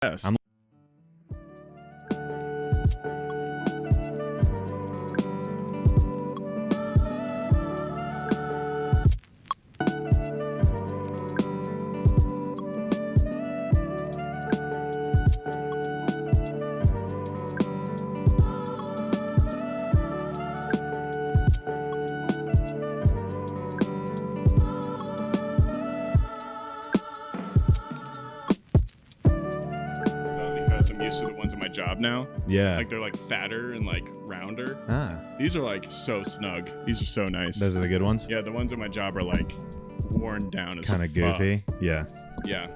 Yes. I'm used to the ones at my job now. Yeah. Like they're like fatter and like rounder. Ah. These are like so snug. These are so nice. Those are the good ones? Yeah, the ones at my job are like worn down as kind of goofy. Yeah. Yeah.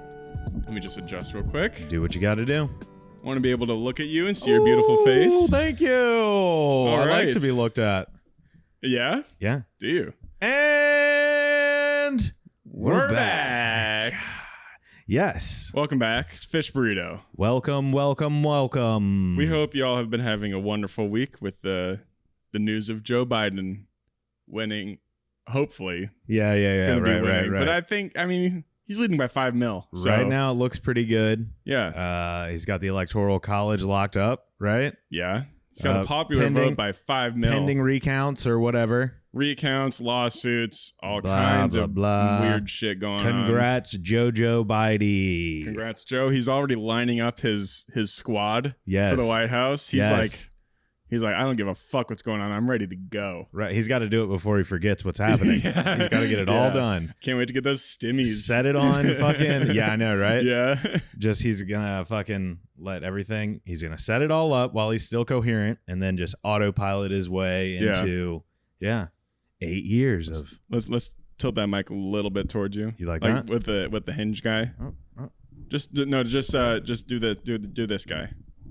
Let me just adjust real quick. Do what you got to do. I want to be able to look at you and see your beautiful face. Oh, thank you. I like to be looked at. Yeah? Yeah. Do you? And we're back. Yes. Welcome back. Fish Burrito. Welcome, welcome, welcome. We hope you all have been having a wonderful week with the news of Joe Biden winning, hopefully. Yeah. Right. But I mean, he's leading by 5 mil. So. Right now it looks pretty good. Yeah. He's got the Electoral College locked up, right? Yeah. He's got a popular vote by 5 mil. Pending recounts or whatever. Recounts, lawsuits, all kinds of weird shit going on. Congrats, Jojo Biden. Congrats, Joe. He's already lining up his squad for the White House. He's like, I don't give a fuck what's going on. I'm ready to go. Right. He's got to do it before he forgets what's happening. Yeah. He's got to get it all done. Can't wait to get those stimmies. Set it on fucking. Yeah, I know, right? Yeah. Just he's going to fucking he's going to set it all up while he's still coherent and then just autopilot his way into, 8 years of. Let's tilt that mic a little bit towards you. You like that? With the hinge guy. Oh. Just do this guy.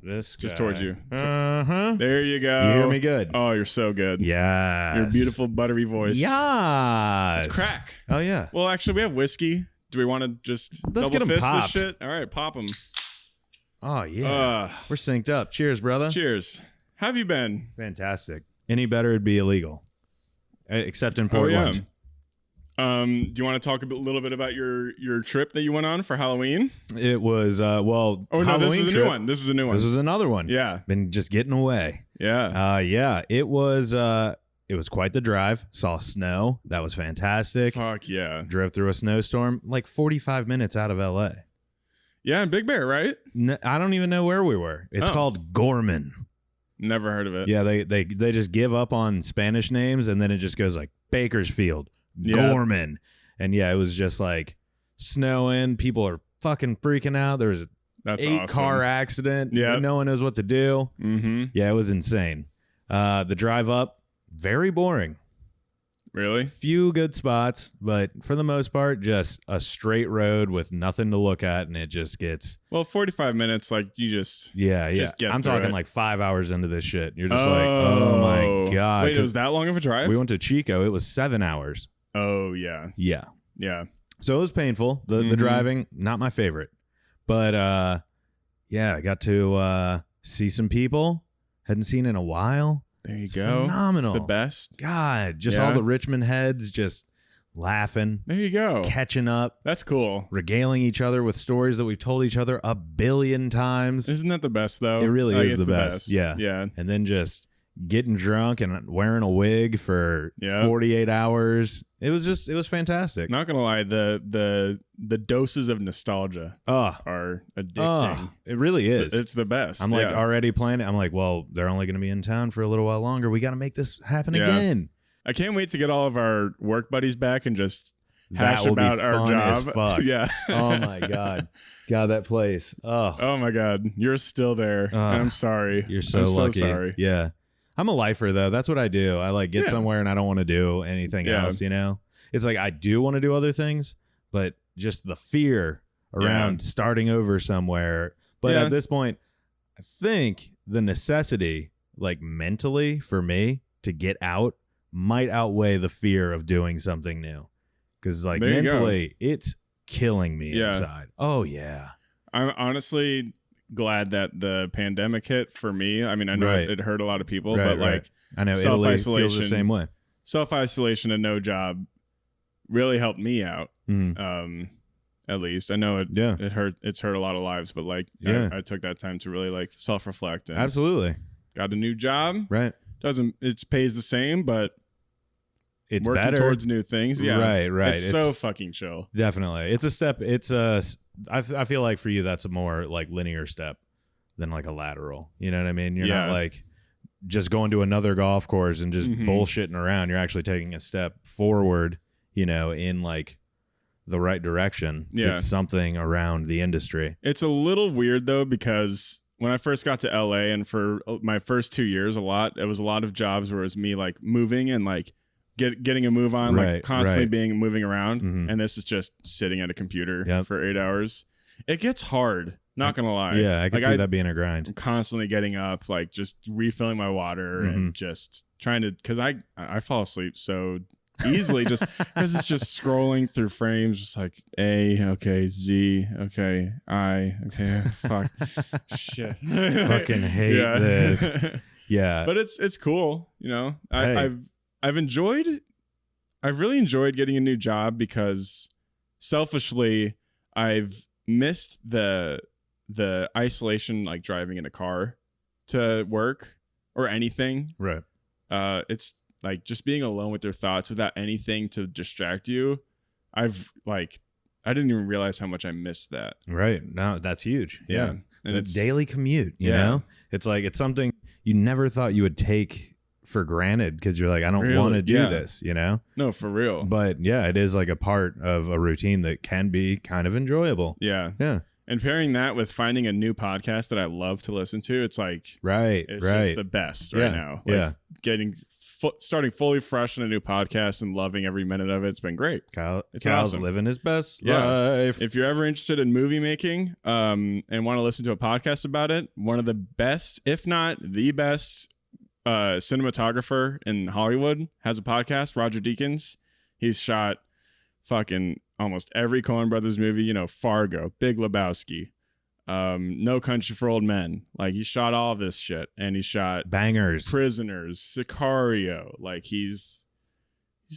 This guy. Just towards you. Uh-huh. There you go. You hear me good? Oh, you're so good. Yeah. Your beautiful buttery voice. Yes. It's crack. Oh yeah. Well, actually, we have whiskey. Do we want to just Let's get double them fist popped. this shit? All right, pop them. Oh yeah. We're synced up. Cheers, brother. Cheers. How have you been? Fantastic. Any better would be illegal. Except in Portland. Oh, yeah. Do you want to talk a little bit about your trip that you went on for Halloween? It was Oh no, Halloween this is a new one. This was a new one. This was another one. Yeah. Been just getting away. Yeah. It was quite the drive. Saw snow. That was fantastic. Fuck yeah. Drove through a snowstorm, like 45 minutes out of LA. Yeah, in Big Bear, right? I don't even know where we were. It's called Gorman. Never heard of it. Yeah, they just give up on Spanish names and then it just goes like Bakersfield. Gorman. And yeah, it was just like snowing. People are fucking freaking out. There was an car accident. Yeah. No one knows what to do. Mm-hmm. Yeah, it was insane. The drive up, very boring. Really? Few good spots, but for the most part, just a straight road with nothing to look at, and it just gets 45 minutes. Like you just get I'm talking it. like 5 hours into this shit. You're just like, oh my god! Wait, it was that long of a drive? We went to Chico. It was 7 hours. Oh yeah. Yeah. So it was painful. The driving, not my favorite, but I got to see some people hadn't seen in a while. There you go. Phenomenal. It's the best. God, just all the Richmond heads just laughing. There you go. Catching up. That's cool. Regaling each other with stories that we've told each other a billion times. Isn't that the best, though? It really is the best. Yeah. Yeah. And then just getting drunk and wearing a wig for 48 hours. It was fantastic. Not gonna lie, the doses of nostalgia are addicting. It really is. It's the best. I'm like already planning. I'm like, well, they're only going to be in town for a little while longer. We got to make this happen again. I can't wait to get all of our work buddies back and just that hash will about be our fun job. As fuck. Yeah. Oh my god. God, that place. Oh my god, you're still there. I'm sorry. You're so lucky. So sorry. Yeah. I'm a lifer though. That's what I do. I like get somewhere and I don't want to do anything else, you know? It's like I do want to do other things, but just the fear around starting over somewhere. But at this point, I think the necessity, like mentally for me to get out might outweigh the fear of doing something new. Because like mentally, it's killing me inside. Oh yeah. I'm honestly glad that the pandemic hit for me. I mean, I know it hurt a lot of people, but like I know Italy feels the same way. Self-isolation and no job really helped me out. at least. I know it's hurt a lot of lives, but like I took that time to really like self-reflect. And absolutely. Got a new job. Right. It pays the same, but it's working better towards new things. Yeah. Right. It's so fucking chill. Definitely. It's a step. I feel like for you, that's a more like linear step than like a lateral. You know what I mean? You're not like just going to another golf course and just bullshitting around. You're actually taking a step forward, you know, in like the right direction. Yeah. It's something around the industry. It's a little weird though, because when I first got to LA and for my first 2 years, it was a lot of jobs where it was me like moving and like getting a move on, like constantly moving around. And this is just sitting at a computer for 8 hours. It gets hard. Not gonna lie. Yeah, I can see that being a grind. I'm constantly getting up, like just refilling my water and just trying to, because I fall asleep so easily just because it's just scrolling through frames, just like A, okay, Z, okay, I, okay, fuck, shit, fucking hate this. Yeah, but it's cool, you know. I've really enjoyed getting a new job because selfishly I've missed the isolation, like driving in a car to work or anything. Right. It's like just being alone with your thoughts without anything to distract you. I didn't even realize how much I missed that. Right. No, that's huge. Yeah. And it's daily commute, you know? It's like, it's something you never thought you would take for granted because you're like, I don't want to do this, you know? No, for real. But yeah, it is like a part of a routine that can be kind of enjoyable. Yeah. Yeah. And pairing that with finding a new podcast that I love to listen to, it's like, it's just the best right now. Like starting fully fresh in a new podcast and loving every minute of it. It's been great. Kyle's awesome. living his best life. If you're ever interested in movie making and want to listen to a podcast about it, one of the best, if not the best cinematographer in Hollywood has a podcast, Roger Deakins. He's shot fucking almost every Coen Brothers movie, you know, Fargo, Big Lebowski, No Country for Old Men. Like, he shot all of this shit, and he shot bangers, Prisoners, Sicario. Like, he's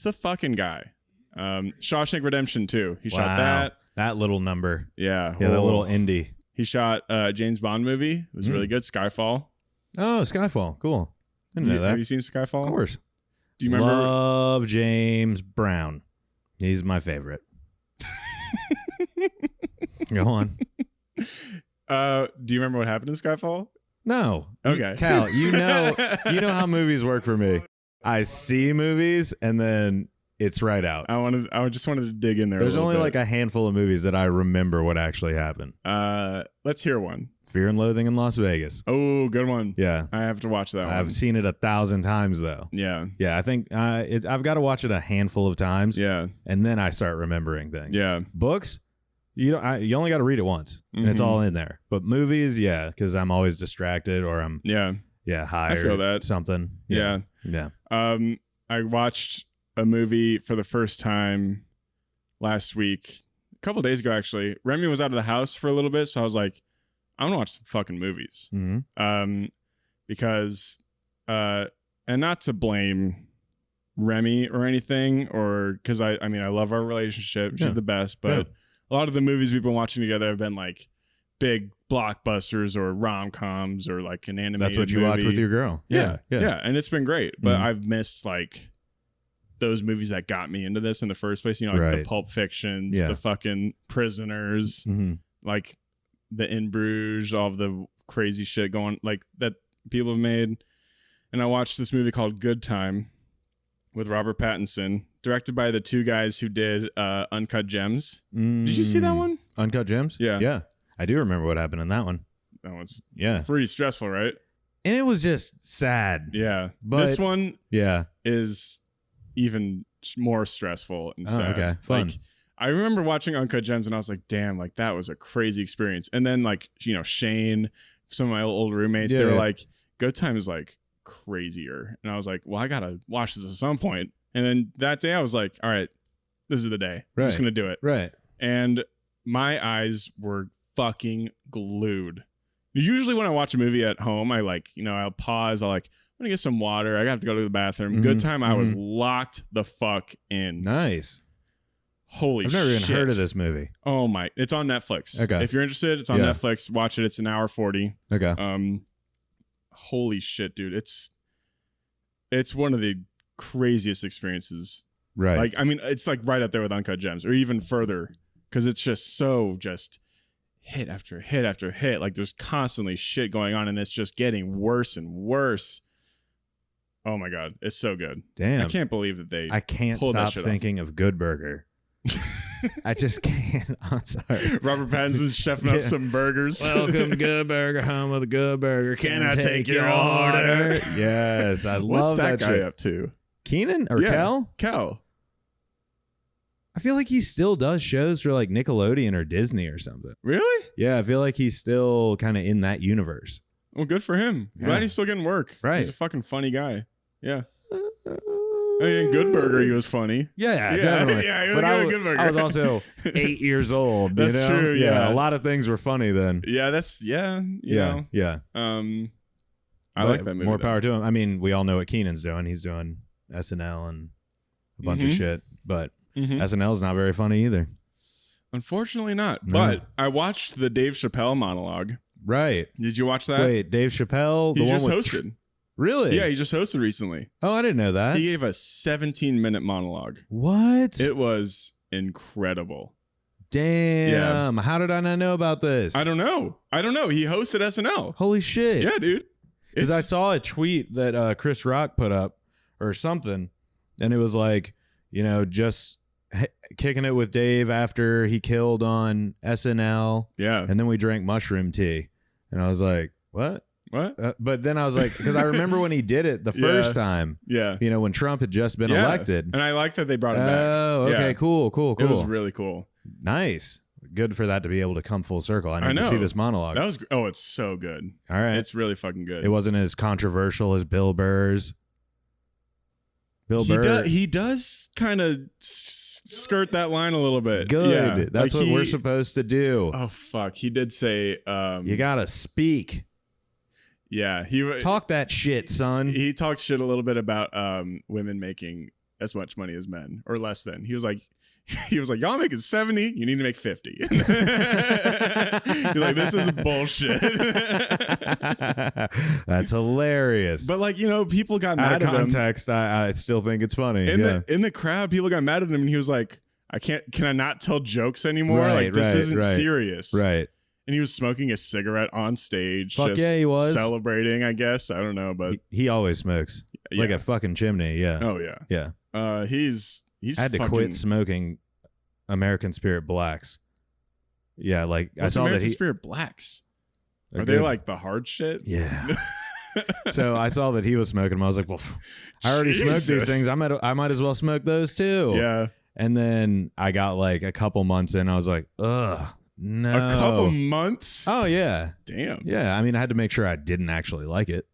the fucking guy. Shawshank Redemption too. He shot that little number. Yeah, that little indie. He shot a James Bond movie. It was really good. Skyfall. Oh, Skyfall, cool. I didn't know that. Have you seen Skyfall? Of course. Do you remember? Love James Brown. He's my favorite. Go on. Do you remember what happened in Skyfall? No. Okay. Cal, you know how movies work for me. I see movies and then it's right out. I just wanted to dig in there. There's only like a handful of movies that I remember what actually happened. Let's hear one. Fear and Loathing in Las Vegas. Oh, good one. Yeah. I have to watch that one. I've seen it 1,000 times though. Yeah. Yeah, I think I've got to watch it a handful of times. Yeah. And then I start remembering things. Yeah. Books, you only got to read it once and it's all in there. But movies, yeah, because I'm always distracted or I'm high. I feel that. Something. Yeah. Yeah. I watched a movie for the first time last week, a couple days ago actually. Remy was out of the house for a little bit, so I was like, I'm gonna watch some fucking movies. Because and not to blame Remy or anything, or because I mean I love our relationship, she's the best, but a lot of the movies we've been watching together have been like big blockbusters or rom-coms or like an animated That's what you watch with your girl. Yeah, and it's been great, but I've missed like those movies that got me into this in the first place, you know, like the Pulp Fictions, the fucking Prisoners, like the In Bruges, all of the crazy shit going like that people have made. And I watched this movie called Good Time with Robert Pattinson, directed by the two guys who did Uncut Gems. Did you see that one? Uncut Gems? Yeah. I do remember what happened in that one. That one's pretty stressful, right? And it was just sad. Yeah. But this one is even more stressful and sad. Okay. Fun. Like, I remember watching Uncut Gems and I was like, damn, like that was a crazy experience. And then like, you know, Shane, some of my old roommates, they were like, Good Time is like crazier. And I was like, well, I gotta watch this at some point. And then that day I was like, all right, this is the day. I'm just gonna do it. Right. And my eyes were fucking glued. Usually when I watch a movie at home, I like, you know, I'll pause, I'm gonna get some water, I have to go to the bathroom. Good Time, I was locked the fuck in. Nice. Holy shit. I've never even heard of this movie. Oh my. It's on Netflix. Okay. If you're interested, it's on Netflix. Watch it. It's an hour 40. Okay. Holy shit, dude. It's one of the craziest experiences. Right. Like, I mean, it's like right up there with Uncut Gems or even further because it's just hit after hit after hit. Like there's constantly shit going on and it's just getting worse and worse. Oh my God. It's so good. Damn. I can't believe that I can't stop thinking of Good Burger. I just can't. I'm sorry. Robert Pattinson's chefing up some burgers. Welcome to Good Burger, home of the Good Burger. Can I take your order? Yes, I love that guy shit. up to? Keenan or Kel? Kel. I feel like he still does shows for like Nickelodeon or Disney or something. Really? Yeah, I feel like he's still kind of in that universe. Well, good for him. Glad he's still getting work. Right. He's a fucking funny guy. Yeah. I mean, Good Burger, he was funny. Yeah, definitely. Yeah, he was a Good Burger. I was also 8 years old. That's true. Yeah, a lot of things were funny then. Yeah, Yeah. I like that movie. More power to him. I mean, we all know what Keenan's doing. He's doing SNL and a bunch of shit, but SNL's not very funny either. Unfortunately not. No. But I watched the Dave Chappelle monologue. Right. Did you watch that? Wait, Dave Chappelle? He just hosted. Really? Yeah, he just hosted recently. Oh, I didn't know that. He gave a 17-minute monologue. What? It was incredible. Damn. Yeah. How did I not know about this? I don't know. He hosted SNL. Holy shit. Yeah, dude. Because I saw a tweet that Chris Rock put up or something, and it was like, just kicking it with Dave after he killed on SNL. Yeah. And then we drank mushroom tea. And I was like, what? But then I was like, because I remember when he did it the first time. Yeah. When Trump had just been elected. And I like that they brought him back. Oh, okay. Yeah. Cool. It was really cool. Nice. Good for that to be able to come full circle. I need to see this monologue. It's so good. All right. It's really fucking good. It wasn't as controversial as Bill Burr's. He does kind of skirt that line a little bit. Good. Yeah. That's what we're supposed to do. Oh, fuck. He did say... you gotta speak. Yeah. Talk that shit, son. He talked shit a little bit about women making as much money as men or less than. He was like, y'all making 70, you need to make 50. You're like, this is bullshit. That's hilarious. But like, people got mad at him. Out of context, I still think it's funny. In the crowd, people got mad at him and he was like, can I not tell jokes anymore? This isn't serious. Right. And he was smoking a cigarette on stage. Fuck yeah, he was. Celebrating, I guess. I don't know, but... He always smokes. Yeah. Like a fucking chimney, yeah. Oh, yeah. Yeah. He's I had to quit smoking American Spirit Blacks. Yeah, like I saw American that Spirit Blacks? Are they like the hard shit? Yeah. So I saw that he was smoking them. I was like, well, I already smoked these things. I might as well smoke those too. Yeah. And then I got like a couple months in. I was like, ugh. No. A couple months? Oh, yeah. Damn. Yeah. I mean, I had to make sure I didn't actually like it.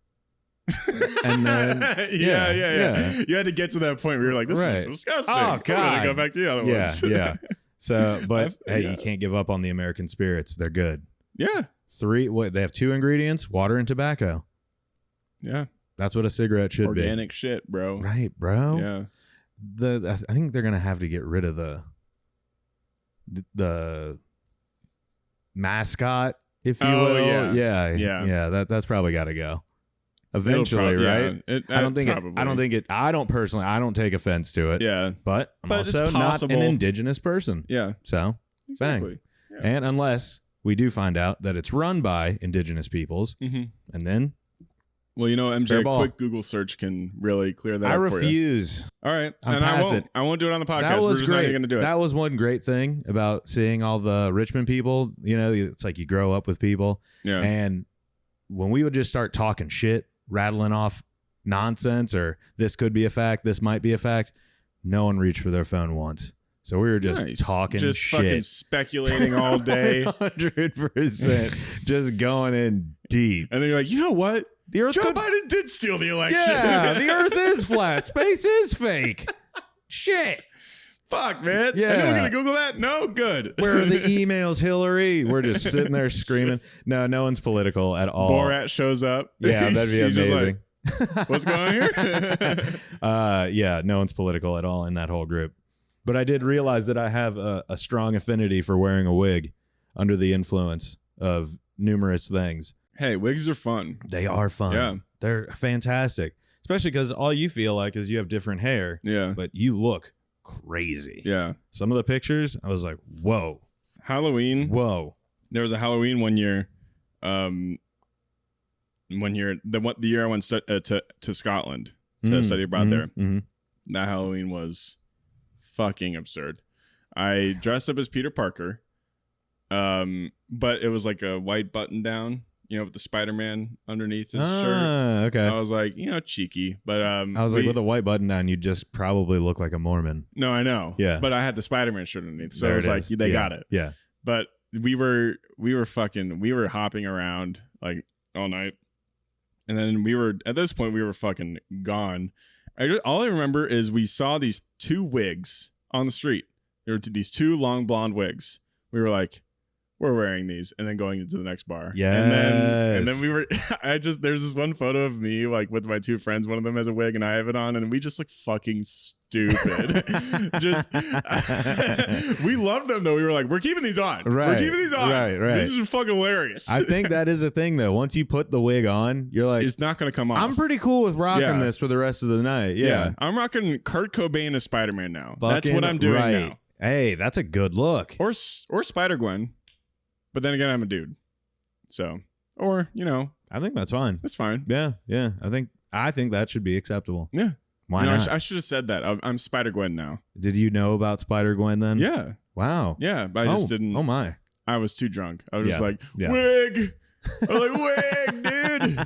And then, yeah. You had to get to that point where you're like, this is disgusting. Oh, God. I'm gonna go back to the other ones. Yeah. So, but hey, you can't give up on the American Spirits. They're good. Yeah. They have 2 ingredients, water and tobacco. Yeah. That's what a cigarette should be. Organic shit, bro. Right, bro. Yeah. I think they're going to have to get rid of the mascot, if you will. Yeah. That's probably got to go eventually, right? I don't take offense to it. Yeah, but I'm also not an indigenous person. Yeah, so exactly. Yeah. And unless we do find out that it's run by indigenous peoples, and then, well, MJ, a quick Google search can really clear that up for you. I refuse. All right, I won't do it on the podcast. We're just not going to do it. That was one great thing about seeing all the Richmond people. It's like you grow up with people. Yeah. And when we would just start talking shit, rattling off nonsense, or this could be a fact, this might be a fact, no one reached for their phone once. So we were just talking just shit. Fucking speculating all day. 100%. Just going in deep. And then you're like, you know what? Joe Biden did steal the election. Yeah, the earth is flat. Space is fake. Shit. Fuck, man. Yeah. Anyone going to Google that? No? Good. Where are the emails, Hillary? We're just sitting there screaming. No one's political at all. Borat shows up. Yeah, that'd be amazing. Like, what's going on here? Yeah, no one's political at all in that whole group. But I did realize that I have a strong affinity for wearing a wig under the influence of numerous things. Hey, wigs are fun. They are fun. Yeah. They're fantastic. Especially because all you feel like is you have different hair. Yeah. But you look crazy. Yeah. Some of the pictures, I was like, whoa. Halloween. Whoa. There was a Halloween one year. The year I went to Scotland to study abroad there. Mm-hmm. That Halloween was fucking absurd. I dressed up as Peter Parker, but it was like a white button down, with the Spider-Man underneath his shirt. Okay. I was like, cheeky, but I was like, with a white button down, you just probably look like a Mormon. No, I know. Yeah. But I had the Spider-Man shirt underneath, so I was like, they got it. Yeah. But we were hopping around like all night, and then at this point we were fucking gone. All I remember is we saw these two wigs on the street. There were these two long blonde wigs. We were like, we're wearing these, and then going into the next bar. Yeah. And then we were. There's this one photo of me like with my two friends. One of them has a wig, and I have it on, and we just look fucking stupid. We loved them though. We were like, we're keeping these on. Right. We're keeping these on. Right. This is fucking hilarious. I think that is a thing though. Once you put the wig on, you're like, it's not gonna come off. I'm pretty cool with rocking this for the rest of the night. Yeah. I'm rocking Kurt Cobain as Spider-Man now. That's what I'm doing now. Hey, that's a good look. Or Spider-Gwen. But then again, I'm a dude. So, or, I think that's fine. That's fine. Yeah. I think that should be acceptable. Yeah. Why not? I should have said that. I'm Spider-Gwen now. Did you know about Spider-Gwen then? Yeah. Wow. Yeah, but I just didn't. Oh my. I was too drunk. I was just like, wig. I was like, wig, dude.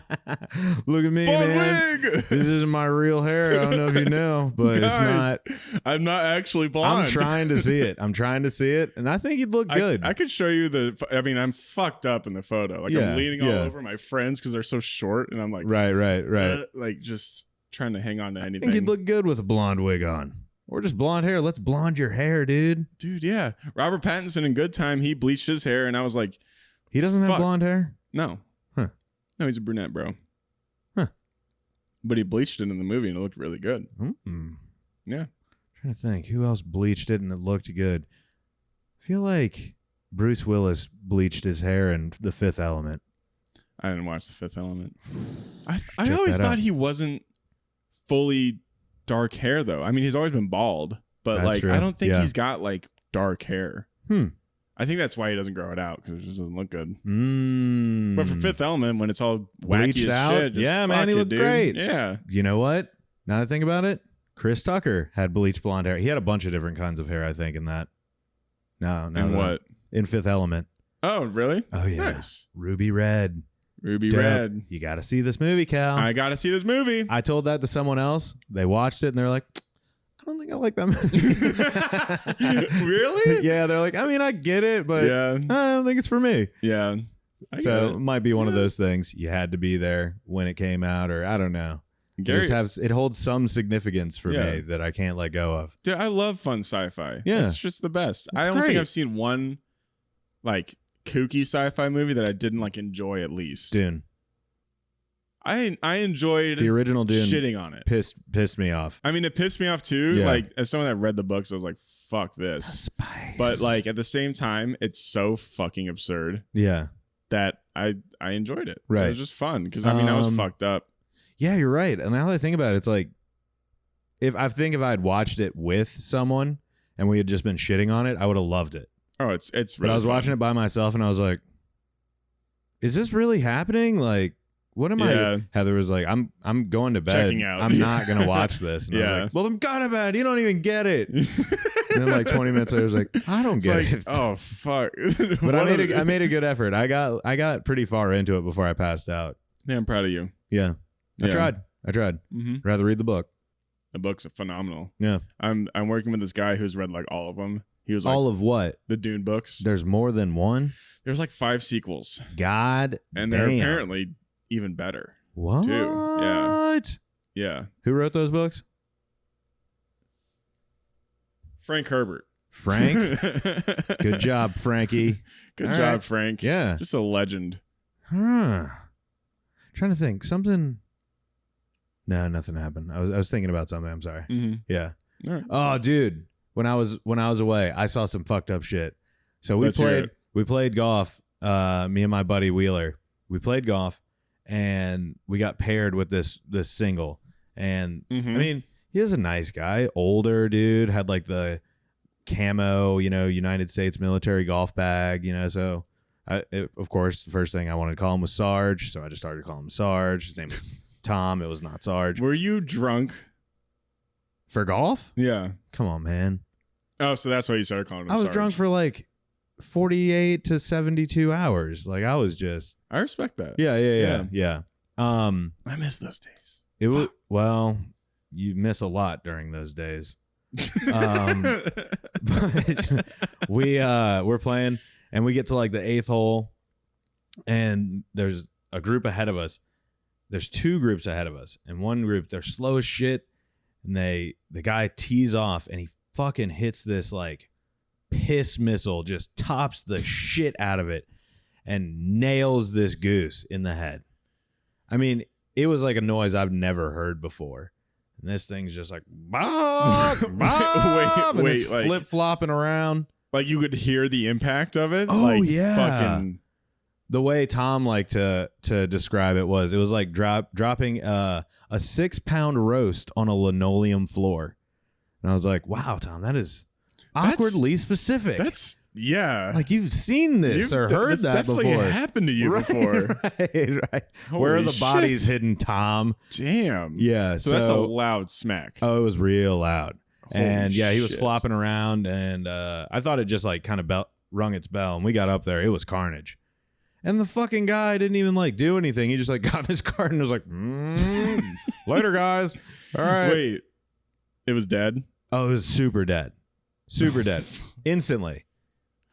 Look at me, man. Wig. This isn't my real hair. I don't know if you know, but Guys, it's not. I'm not actually blonde. I'm trying to see it. And I think you'd look good. I could show you I'm fucked up in the photo. Like I'm leaning all over my friends because they're so short, and I'm like, right. Like just trying to hang on to anything. I think you'd look good with a blonde wig on. Or just blonde hair. Let's blonde your hair, dude. Dude, yeah. Robert Pattinson in Good Time, he bleached his hair, and I was like, he doesn't have blonde hair? No. Huh. No, he's a brunette, bro. Huh. But he bleached it in the movie, and it looked really good. Mm-hmm. Yeah. I'm trying to think. Who else bleached it and it looked good? I feel like Bruce Willis bleached his hair in The Fifth Element. I didn't watch The Fifth Element. I always thought he wasn't fully dark hair, though. I mean, he's always been bald, but That's true. I don't think he's got like dark hair. I think that's why he doesn't grow it out, because it just doesn't look good. But for Mm. Fifth Element, when it's all Bleached wacky as out? shit, just Yeah, man, fuck he it, looked dude. great. Yeah. You know what? Now that I think about it, Chris Tucker had bleached blonde hair. He had a bunch of different kinds of hair, I think, in that. No. In what? In Fifth Element. Oh, really? Oh, yeah. Nice. Ruby red. Ruby Depp. red. You got to see this movie, Cal. I got to see this movie. I told that to someone else. They watched it and they're like, I don't think I like that movie. Really? Yeah, they're like, I mean, I get it, but Yeah. I don't think it's for me. Yeah. So it might be one of those things. You had to be there when it came out, or I don't know. It holds some significance for me that I can't let go of. Dude, I love fun sci-fi. Yeah. It's just the best. It's I don't great. think I've seen one like kooky sci-fi movie that I didn't like enjoy at least. Dune. I enjoyed The original Dune shitting on it. Pissed me off. I mean, it pissed me off too. Yeah. Like, as someone that read the books, I was like, fuck this. Spice. But like at the same time, it's so fucking absurd Yeah. that I enjoyed it. Right. It was just fun because I mean I was fucked up. Yeah, you're right. And now that I think about it, it's like if I'd watched it with someone and we had just been shitting on it, I would have loved it. Oh, it's really But I was watching it by myself and I was like, is this really happening? Like, what am I? Heather was like, I'm going to bed. Checking out. I'm not gonna watch this. And I was like, well, then go to bed. You don't even get it. And then like 20 minutes later, I was like, I don't get it. Oh fuck! But I made a good effort. I got pretty far into it before I passed out. Yeah, I'm proud of you. Yeah, I tried. Mm-hmm. I'd rather read the book. The book's phenomenal. Yeah, I'm working with this guy who's read like all of them. He was like, all of what? The Dune books. There's more than one. There's like 5 sequels. God, and they're apparently even better. What? Too. Yeah. Who wrote those books? Frank Herbert. Frank? Good job, Frankie. Good job, Frank. Yeah. Just a legend. Trying to think. Something. No, nothing happened. I was thinking about something. I'm sorry. Mm-hmm. Yeah. All right. Oh, dude. when I was away, I saw some fucked up shit. So we played golf. Me and my buddy Wheeler, we played golf, and we got paired with this single. And I mean, he was a nice guy, older dude, had like the camo, United States military golf bag, so of course the first thing I wanted to call him was Sarge, so I just started calling him Sarge. His name was Tom. It was not Sarge. Were you drunk for golf? Yeah. Come on, man. Oh, so that's why you started calling him I was Sarge. drunk for like 48 to 72 hours. Like I was just I respect that. Yeah. I miss those days. It was well, you miss a lot during those days. But we're playing, and we get to like the 8th hole, and there's a group ahead of us. There's 2 groups ahead of us, and one group, they're slow as shit, and the guy tees off, and he fucking hits this like piss missile, just tops the shit out of it, and nails this goose in the head. I mean, it was like a noise I've never heard before. And this thing's just like, Bob, Bob, and it's like, flip-flopping around. Like you could hear the impact of it? Oh, like, yeah. Fucking... The way Tom liked to describe it was like dropping a 6-pound roast on a linoleum floor. And I was like, wow, Tom, that is awkwardly specific. That's... Yeah. Like you've seen this or heard that before. Definitely happened to you before. Right. Where are the bodies hidden, Tom? Damn. Yeah. So that's a loud smack. Oh, it was real loud. Holy yeah, he was shit. flopping around, and I thought it just like kind of rung its bell, and we got up there. It was carnage. And the fucking guy didn't even like do anything. He just like got in his car and was like, later, guys. All right. Wait. It was dead? Oh, it was super dead. Super dead. Instantly.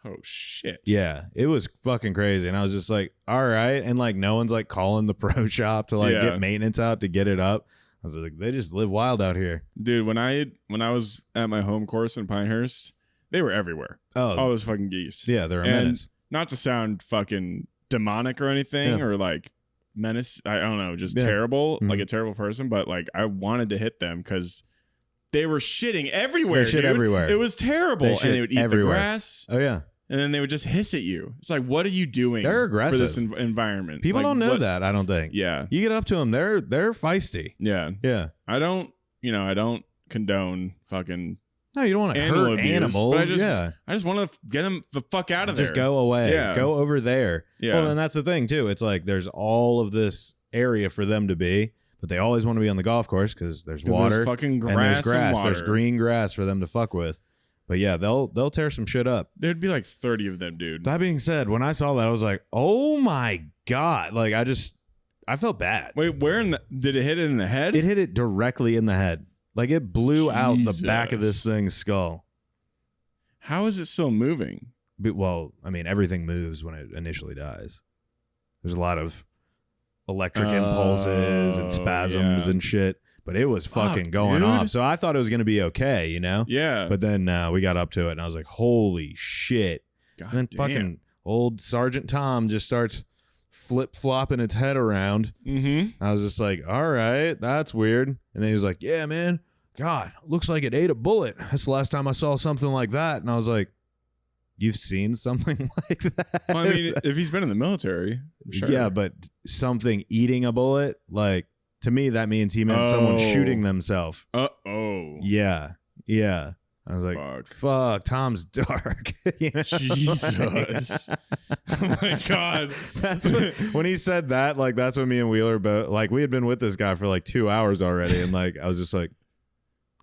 Oh, shit. Yeah, it was fucking crazy. And I was just like, all right. And like, no one's like calling the pro shop to like get maintenance out to get it up. I was like, they just live wild out here. Dude, when I was at my home course in Pinehurst, they were everywhere. Oh. All those fucking geese. Yeah, they're a menace. Not to sound fucking demonic or anything or like menace. I don't know, just terrible, like a terrible person. But like, I wanted to hit them because they were shitting everywhere. They shit everywhere. It was terrible. And they would eat the grass. Oh, yeah. And then they would just hiss at you. It's like, what are you doing? They're aggressive for this environment. People like, don't know that, I don't think. Yeah. You get up to them, they're feisty. Yeah. Yeah. I don't condone fucking No, you don't want to hurt abuse, animals. But I just want to get them the fuck out of there. Just go away. Yeah. Go over there. Yeah. Well, and that's the thing, too. It's like there's all of this area for them to be, but they always want to be on the golf course because there's water. There's fucking grass and there's grass. and water. There's green grass for them to fuck with. But yeah, they'll tear some shit up. There'd be like 30 of them, dude. That being said, when I saw that, I was like, oh my God. Like, I felt bad. Wait, did it hit it in the head? It hit it directly in the head. Like, it blew out the back of this thing's skull. How is it still moving? Well, I mean, everything moves when it initially dies. There's a lot of electric impulses and spasms and shit. But it was fucking going off. So I thought it was going to be okay, Yeah. But then we got up to it, and I was like, holy shit. God and then fucking old Sergeant Tom just starts flip-flopping its head around. Mm-hmm. I was just like, all right, that's weird. And then he was like, yeah, man, God, looks like it ate a bullet. That's the last time I saw something like that. And I was like, you've seen something like that? Well, I mean, if he's been in the military, sure. Yeah, but something eating a bullet, like, to me, that means he meant someone shooting themselves. Uh-oh. Yeah. I was like, fuck, Tom's dark. Jesus. Oh, my God. When he said that, like, that's when me and Wheeler, like, we had been with this guy for, like, 2 hours already. And, like, I was just like,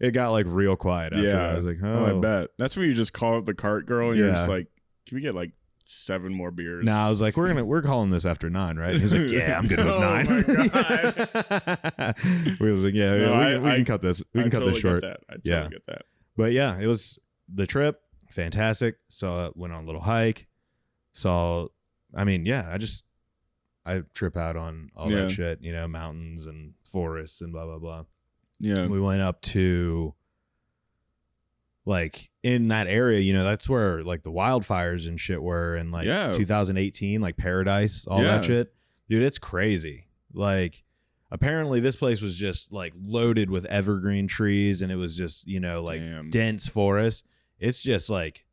it got, like, real quiet after that. I was like, oh. I bet. That's where you just call up the cart girl and you're just like, can we get, like, 7 more beers? No, I was like, we're calling this after 9, right? And he's like, yeah, I'm good with 9. My God. We was like, we can cut this. We can cut this short. I totally get that. But yeah, it was the trip. Fantastic. Went on a little hike. I trip out on all that shit, mountains and forests and blah, blah, blah. Yeah. We went up to, like, in that area, that's where, like, the wildfires and shit were in, like, 2018, like, Paradise, all that shit. Dude, it's crazy. Like, apparently this place was just like loaded with evergreen trees, and it was just, you know, like dense forest. It's just like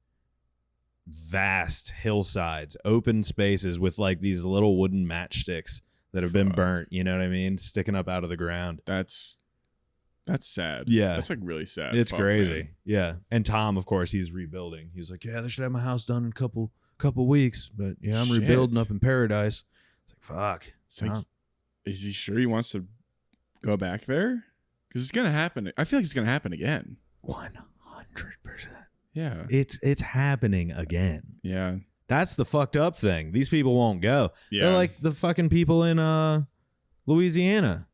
vast hillsides, open spaces with like these little wooden matchsticks that have been burnt, you know what I mean, sticking up out of the ground. That's sad. Yeah, that's like really sad. It's crazy. Man. Yeah, and Tom, of course, he's rebuilding. He's like, yeah, they should have my house done in a couple weeks, but yeah, I'm rebuilding up in paradise. It's like, fuck. It's like, is he sure he wants to go back there? Because it's gonna happen. I feel like it's gonna happen again. 100%. Yeah, it's happening again. Yeah, that's the fucked up thing. These people won't go. Yeah, they're like the fucking people in Louisiana.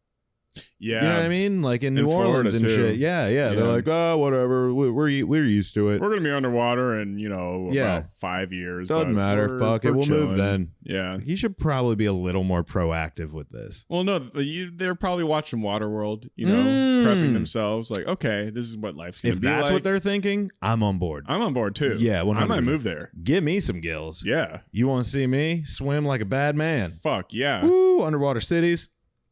Yeah, you know what I mean, like in New Orleans Florida and too. Shit. Yeah. They're like, oh, whatever. We're used to it. We're gonna be underwater in about 5 years. Doesn't matter. Fuck it. We'll move then. Yeah. He should probably be a little more proactive with this. Well, no, they're probably watching Waterworld. Prepping themselves. Like, okay, this is what life's gonna be like. If that's what they're thinking, I'm on board. I'm on board too. Yeah, 100%. I might move there. Give me some gills. Yeah. You want to see me swim like a bad man? Fuck yeah. Woo! Underwater cities.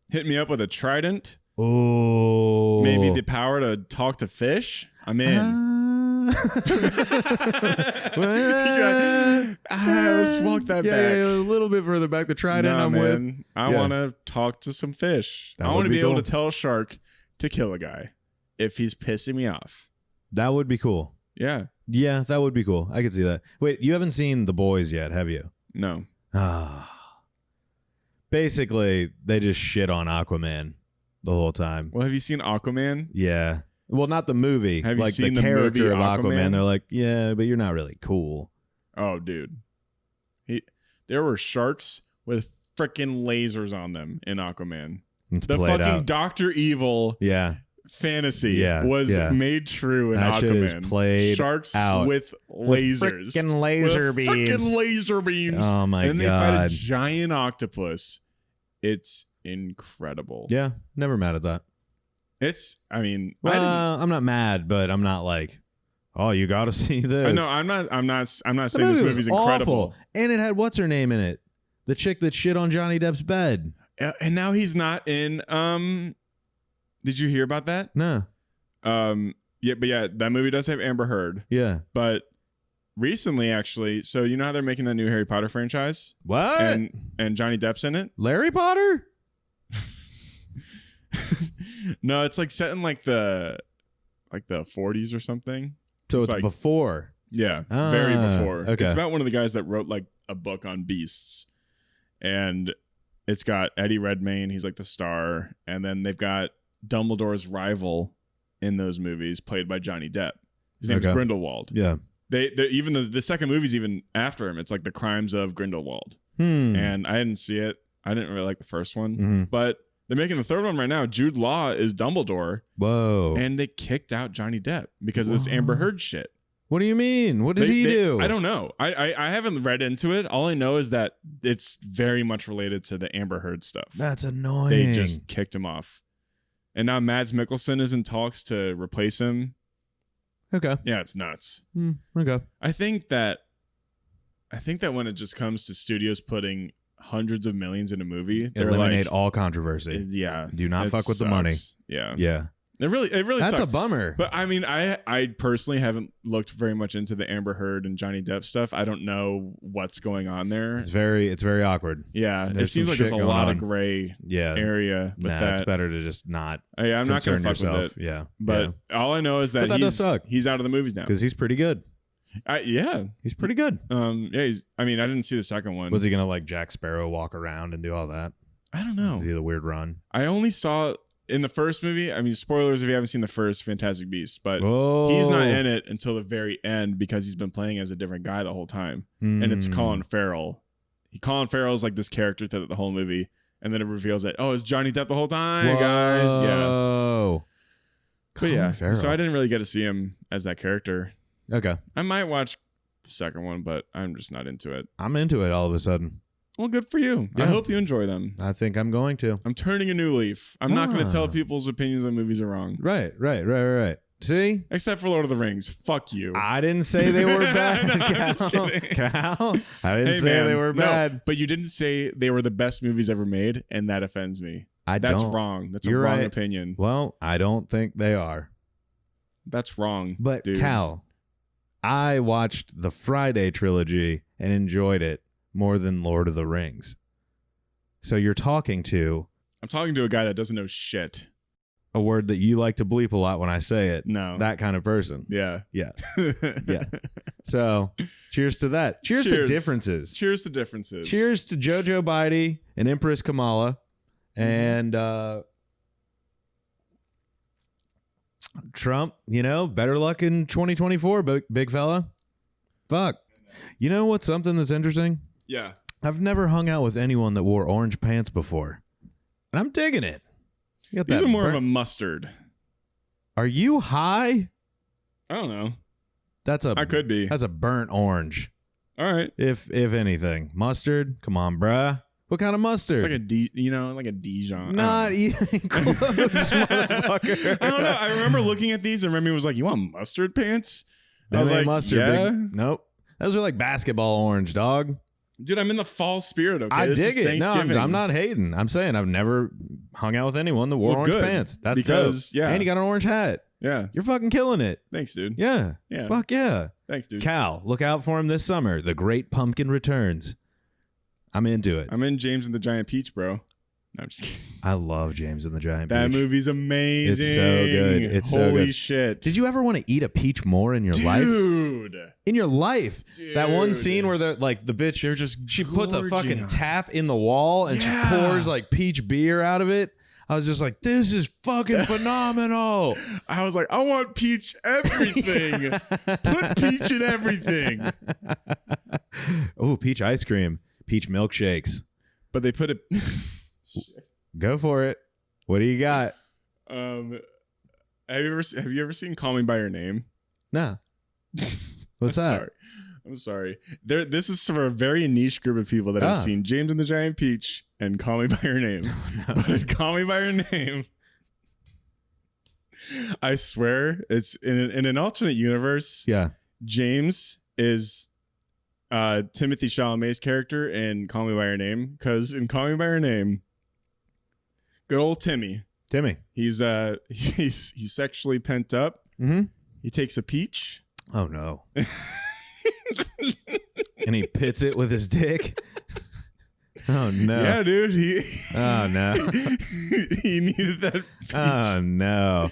Hit me up with a trident. Oh, maybe the power to talk to fish. I'm in. Let's walk that back. Yeah, a little bit further back. The trident I'm with. I want to talk to some fish. I want to be able to tell a shark to kill a guy if he's pissing me off. That would be cool. Yeah. Yeah, that would be cool. I could see that. Wait, you haven't seen The Boys yet, have you? No. Basically, they just shit on Aquaman the whole time. Well, have you seen Aquaman? Yeah. Well, not the movie. Have you like seen the character movie of Aquaman? They're like, yeah, but you're not really cool. Oh, dude. There were sharks with freaking lasers on them in Aquaman. The fucking out. Dr. Evil fantasy was made true in that Aquaman. Shit is played sharks out. With lasers. Freaking laser beams. Freaking laser beams. Oh, my God. And they fight a giant octopus. It's incredible. Yeah, never mad at that. I'm not mad, but I'm not like, oh, you got to see this. I know. I'm not saying this movie's incredible. Awful. And it had what's her name in it? The chick that shit on Johnny Depp's bed. And now he's not in. Did you hear about that? No. Yeah, that movie does have Amber Heard. Yeah, but recently, actually, so you know how they're making that new Harry Potter franchise? What? And Johnny Depp's in it. Larry Potter? No, it's like set in like the 40s or something. So it's like before. Yeah, very before. Okay. It's about one of the guys that wrote like a book on beasts, and it's got Eddie Redmayne. He's like the star, and then they've got Dumbledore's rival in those movies, played by Johnny Depp. His name's Grindelwald. Yeah. They even the second movie's even after him. It's like The Crimes of Grindelwald. And I didn't see it. I didn't really like the first one, but they're making the third one right now. Jude Law is Dumbledore. Whoa. And they kicked out Johnny Depp because of this Amber Heard shit. What do you mean? What did he do? I don't know. I haven't read into it. All I know is that it's very much related to the Amber Heard stuff. That's annoying. They just kicked him off. And now Mads Mikkelsen is in talks to replace him. Okay. Yeah, it's nuts. Okay. I think that when it just comes to studios putting hundreds of millions in a movie, they eliminate all controversy. Yeah. Do not fuck with the money. Yeah. Yeah. It really That's sucks. a bummer. But I mean, I personally haven't looked very much into the Amber Heard and Johnny Depp stuff. I don't know what's going on there. It's very awkward. Yeah, it seems like there's a lot of gray area with that. It's better to just not. I'm not going to fuck with it. Yeah, but all I know is that he's out of the movies now because he's pretty good. He's pretty good. I didn't see the second one. Was he gonna like Jack Sparrow walk around and do all that? I don't know. Is he the weird run? I only saw in the first movie. I mean, spoilers if you haven't seen the first Fantastic Beasts, but he's not in it until the very end because he's been playing as a different guy the whole time, and it's Colin Farrell. Colin Farrell's like this character throughout the whole movie, and then it reveals that it's Johnny Depp the whole time, guys. Yeah. But yeah, Farrell. So I didn't really get to see him as that character. Okay. I might watch the second one, but I'm just not into it. I'm into it all of a sudden. Well, good for you. Yeah. I hope you enjoy them. I think I'm going to. I'm turning a new leaf. I'm not going to tell people's opinions on movies are wrong. Right. See? Except for Lord of the Rings. Fuck you. I didn't say they were bad, Cal. I didn't say they were bad. No, but you didn't say they were the best movies ever made, and that offends me. That's wrong. That's a wrong opinion. Well, I don't think they are. That's wrong. But dude. Cal, I watched the Friday trilogy and enjoyed it more than Lord of the Rings. So I'm talking to a guy that doesn't know shit. A word that you like to bleep a lot when I say it. No. That kind of person. Yeah. Yeah. Yeah. So cheers to that. Cheers to differences. Cheers to differences. Cheers to Jojo Biden and Empress Kamala. And Trump, better luck in 2024, big fella. Fuck. You know what's something that's interesting? Yeah. I've never hung out with anyone that wore orange pants before. And I'm digging it. These are more of a mustard. Are you high? I don't know. I could be. That's a burnt orange. All right. If anything. Mustard? Come on, bruh. What kind of mustard? It's like like a Dijon. Not even close, motherfucker. I don't know. I remember looking at these and Remy was like, "You want mustard pants?" I was like, "Mustard, yeah." Nope. Those are like basketball orange, dog. Dude, I'm in the fall spirit. Okay, I dig it. No, I'm not hating. I'm saying I've never hung out with anyone that wore orange pants. That's because dope. Yeah, and you got an orange hat. Yeah, you're fucking killing it. Thanks, dude. Yeah, yeah. Fuck yeah. Thanks, dude. Cal, look out for him this summer. The Great Pumpkin returns. I'm into it. I'm in James and the Giant Peach, bro. No, I'm just kidding. I love James and the Giant Peach. That movie's amazing. It's so good. It's so good. Holy shit. Did you ever want to eat a peach more in your life? Dude. In your life. Dude. That one scene where the bitch, she puts a fucking tap in the wall and she pours like peach beer out of it. I was just like, this is fucking phenomenal. I was like, I want peach everything. Put peach in everything. Oh, peach ice cream. Peach milkshakes. But they put it... Go for it. What do you got? Have you ever seen Call Me by Your Name? No. What's that? I'm sorry. This is for a very niche group of people that have seen James and the Giant Peach and Call Me by Your Name. No. But Call Me by Your Name, I swear, it's in an alternate universe. Yeah. James is Timothy Chalamet's character in Call Me by Your Name, because in Call Me by Your Name, good old Timmy, he's sexually pent up. Mm-hmm. He takes a peach. Oh no. And he pits it with his dick. Oh no. Yeah, dude. Oh no. He needed that peach. Oh no.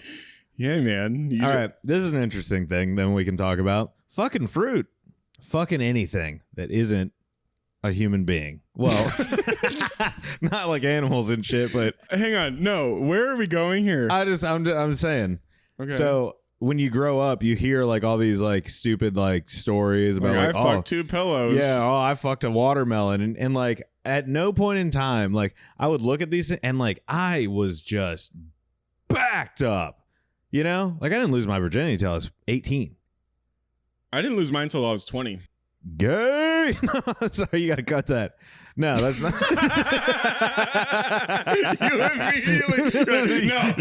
Yeah, man. All right. This is an interesting thing then we can talk about. Fucking fruit. Fucking anything that isn't a human being. Well, not like animals and shit, but hang on. No, where are we going here? I'm saying. Okay. So when you grow up, you hear like all these like stupid like stories about I fucked 2 pillows. Yeah. Oh, I fucked a watermelon, and like at no point in time, like I would look at these and like I was just backed up. Like I didn't lose my virginity until I was 18. I didn't lose mine until I was 20. Gay. Sorry, you gotta cut that. No, that's not. You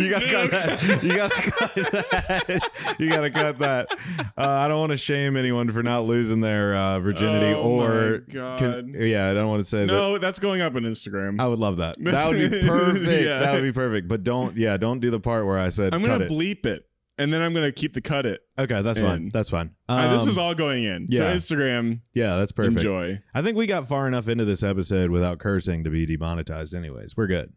gotta cut that. You gotta cut that. You gotta cut that. I don't want to shame anyone for not losing their virginity or. I don't want to say that. No, that's going up on Instagram. I would love that. That would be perfect. Yeah. That would be perfect. But don't do the part where I said I'm gonna bleep it. And then I'm going to keep the cut it. Okay, that's fine. That's fine. This is all going in. Yeah. So Instagram. Yeah, that's perfect. Enjoy. I think we got far enough into this episode without cursing to be demonetized anyways. We're good.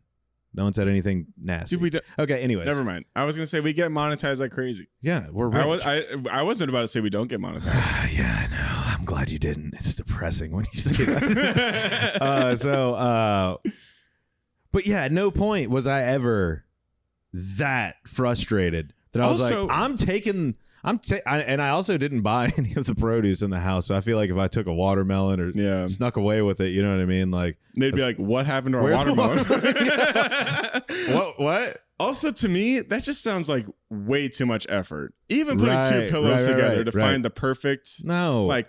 No one said anything nasty. Okay, anyways. Never mind. I was going to say we get monetized like crazy. Yeah, we're rich. I wasn't about to say we don't get monetized. Yeah, I know. I'm glad you didn't. It's depressing when you say that. But yeah, at no point was I ever that frustrated. That I was also, like, and I also didn't buy any of the produce in the house. So I feel like if I took a watermelon or snuck away with it, you know what I mean? Like they'd be like, "What happened to our watermelon?" What? Also, to me, that just sounds like way too much effort. Even putting 2 pillows together to find the perfect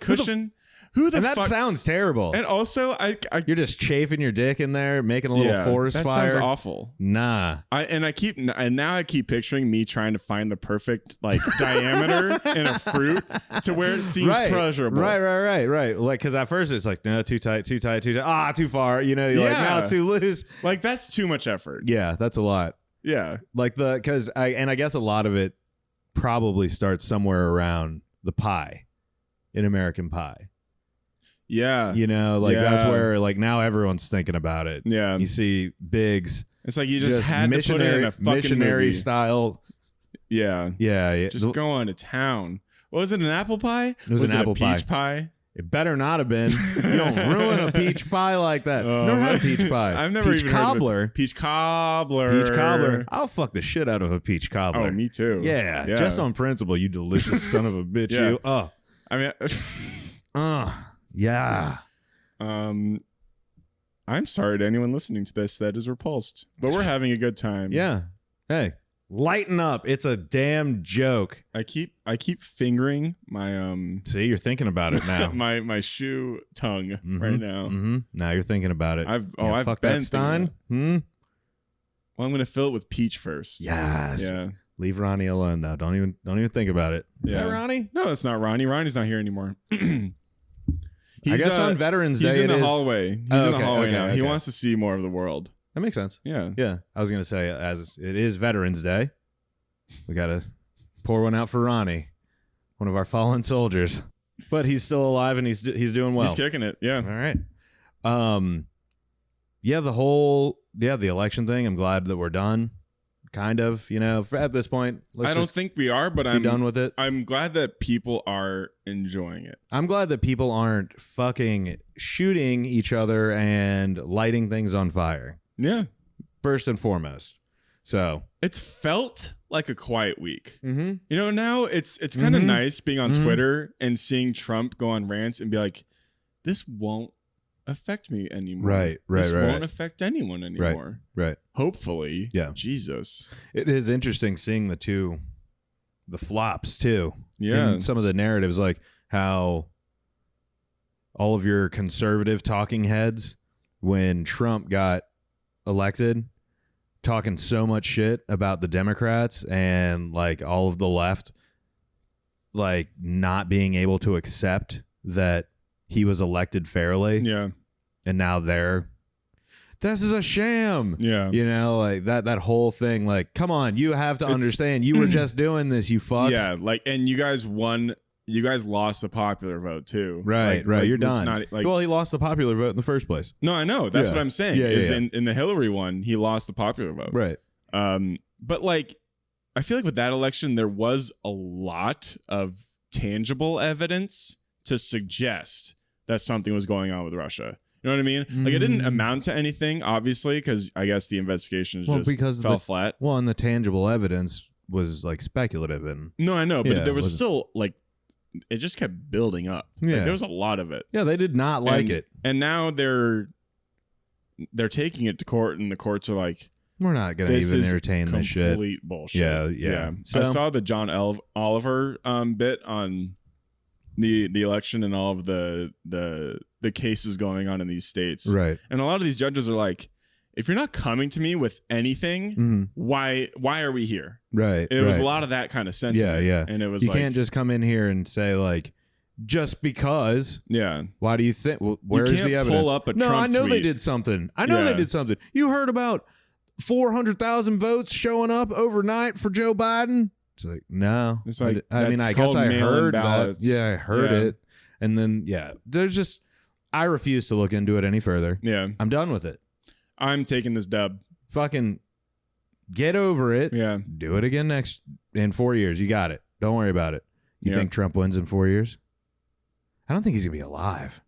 cushion. Who the and fuck? that sounds terrible. And also, you're just chafing your dick in there, making a little forest that fire. That sounds awful. Nah. Now I keep picturing me trying to find the perfect like diameter in a fruit to where it seems pleasurable. Right. Like, because at first it's like, no, too tight. Too far. You know, you're like, now it's too loose. Like, that's too much effort. Yeah, that's a lot. Yeah. Like because I guess a lot of it probably starts somewhere around the pie in American Pie. Yeah. You know, like that's where like now everyone's thinking about it. Yeah. You see Biggs. It's like you just had to put it in a fucking missionary movie. Style. Yeah. Yeah. Just go on to town. Was it an apple pie? It was an apple pie. Peach pie? It better not have been. You don't ruin a peach pie like that. Never had a peach pie. I've never peach even cobbler. Heard of peach cobbler. Peach cobbler. I'll fuck the shit out of a peach cobbler. Oh, me too. Yeah. Just on principle, you delicious son of a bitch. Yeah. You. Oh. I mean. Yeah. I'm sorry to anyone listening to this that is repulsed, but we're having a good time. Yeah. Hey, lighten up. It's a damn joke. I keep fingering my See, you're thinking about it now. my shoe tongue right now. Mm-hmm. Now you're thinking about it. I've fuck been that Stein. Well, I'm gonna fill it with peach first. Yes. Yeah. Leave Ronnie alone though. Don't even think about it. Is that Ronnie? No, it's not Ronnie. Ronnie's not here anymore. I guess on Veterans Day he's in the hallway. He's in the hallway now. Okay. He wants to see more of the world. That makes sense. Yeah. Yeah. I was gonna say, as it is Veterans Day, we gotta pour one out for Ronnie, one of our fallen soldiers. But he's still alive and he's doing well. He's kicking it. Yeah. All right. The election thing. I'm glad that we're done. Kind of, at this point. I don't think we are, but I'm done with it. I'm glad that people are enjoying it. I'm glad that people aren't fucking shooting each other and lighting things on fire. Yeah. First and foremost. So it's felt like a quiet week. Mm-hmm. Now it's kind of nice being on Twitter and seeing Trump go on rants and be like, this won't affect me anymore. Right. This won't affect anyone anymore. Right. Hopefully. Yeah. Jesus. It is interesting seeing the flops too. Yeah. And some of the narratives, like how all of your conservative talking heads, when Trump got elected, talking so much shit about the Democrats and like all of the left, like not being able to accept that he was elected fairly. Yeah. And now this is a sham. Yeah. Like that whole thing, like, come on, you have to understand you were just doing this, you fucks. Yeah, like, and you guys won. You guys lost the popular vote too. Right. You're done. Well, he lost the popular vote in the first place. No, I know. That's what I'm saying. Yeah. In the Hillary one, he lost the popular vote. Right. But like, I feel like with that election, there was a lot of tangible evidence to suggest that something was going on with Russia. You know what I mean? Like, it didn't amount to anything, obviously, because I guess the investigation fell flat. Well, and the tangible evidence was like speculative and. No, I know, but there was still like, it just kept building up. Yeah, like, there was a lot of it. Yeah, they did not like it, and now they're taking it to court, and the courts are like, we're not going to even entertain this shit. Complete bullshit. Yeah. So I saw the John Oliver bit on the election and all of the cases going on in these states. Right. And a lot of these judges are like, if you're not coming to me with anything, why are we here? Right. It was a lot of that kind of sentiment. Yeah. And it was you can't just come in here and say like, just because. Yeah. Why do you think? Well, where's the evidence? Pull up a Trump I know tweet. they did something. They did something. You heard about 400,000 votes showing up overnight for Joe Biden? It's like, no. It's like, I mean, I guess I heard that. Yeah, I heard it. And then, there's just, I refuse to look into it any further. Yeah. I'm done with it. I'm taking this dub. Fucking get over it. Yeah. Do it again in 4 years. You got it. Don't worry about it. You think Trump wins in 4 years? I don't think he's going to be alive.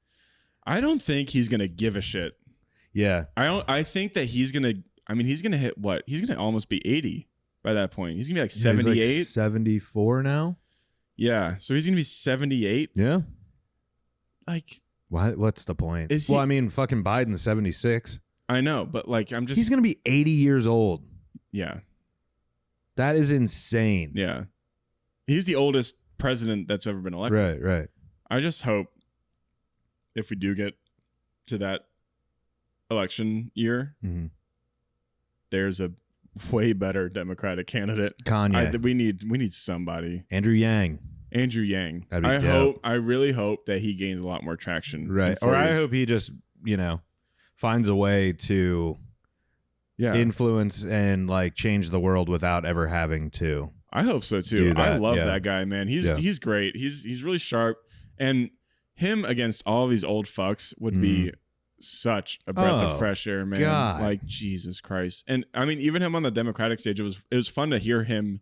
I don't think he's going to give a shit. Yeah. I think that he's going to hit what? He's going to almost be 80 by that point. He's going to be like 78. He's like 74 now? Yeah. So he's going to be 78. Yeah. Like, what's the point? Well, I mean, fucking Biden's 76. I know, but like, he's going to be 80 years old. Yeah. That is insane. Yeah. He's the oldest president that's ever been elected. Right. I just hope if we do get to that election year, there's a way better Democratic candidate. Kanye. We need somebody. Andrew Yang. I really hope that he gains a lot more traction. Right. Or I hope he just, finds a way to influence and like change the world without ever having to. I hope so too. I love that guy, man. He's great. He's really sharp, and him against all these old fucks would be such a breath of fresh air, man. God. Like Jesus Christ. And I mean, even him on the Democratic stage, it was fun to hear him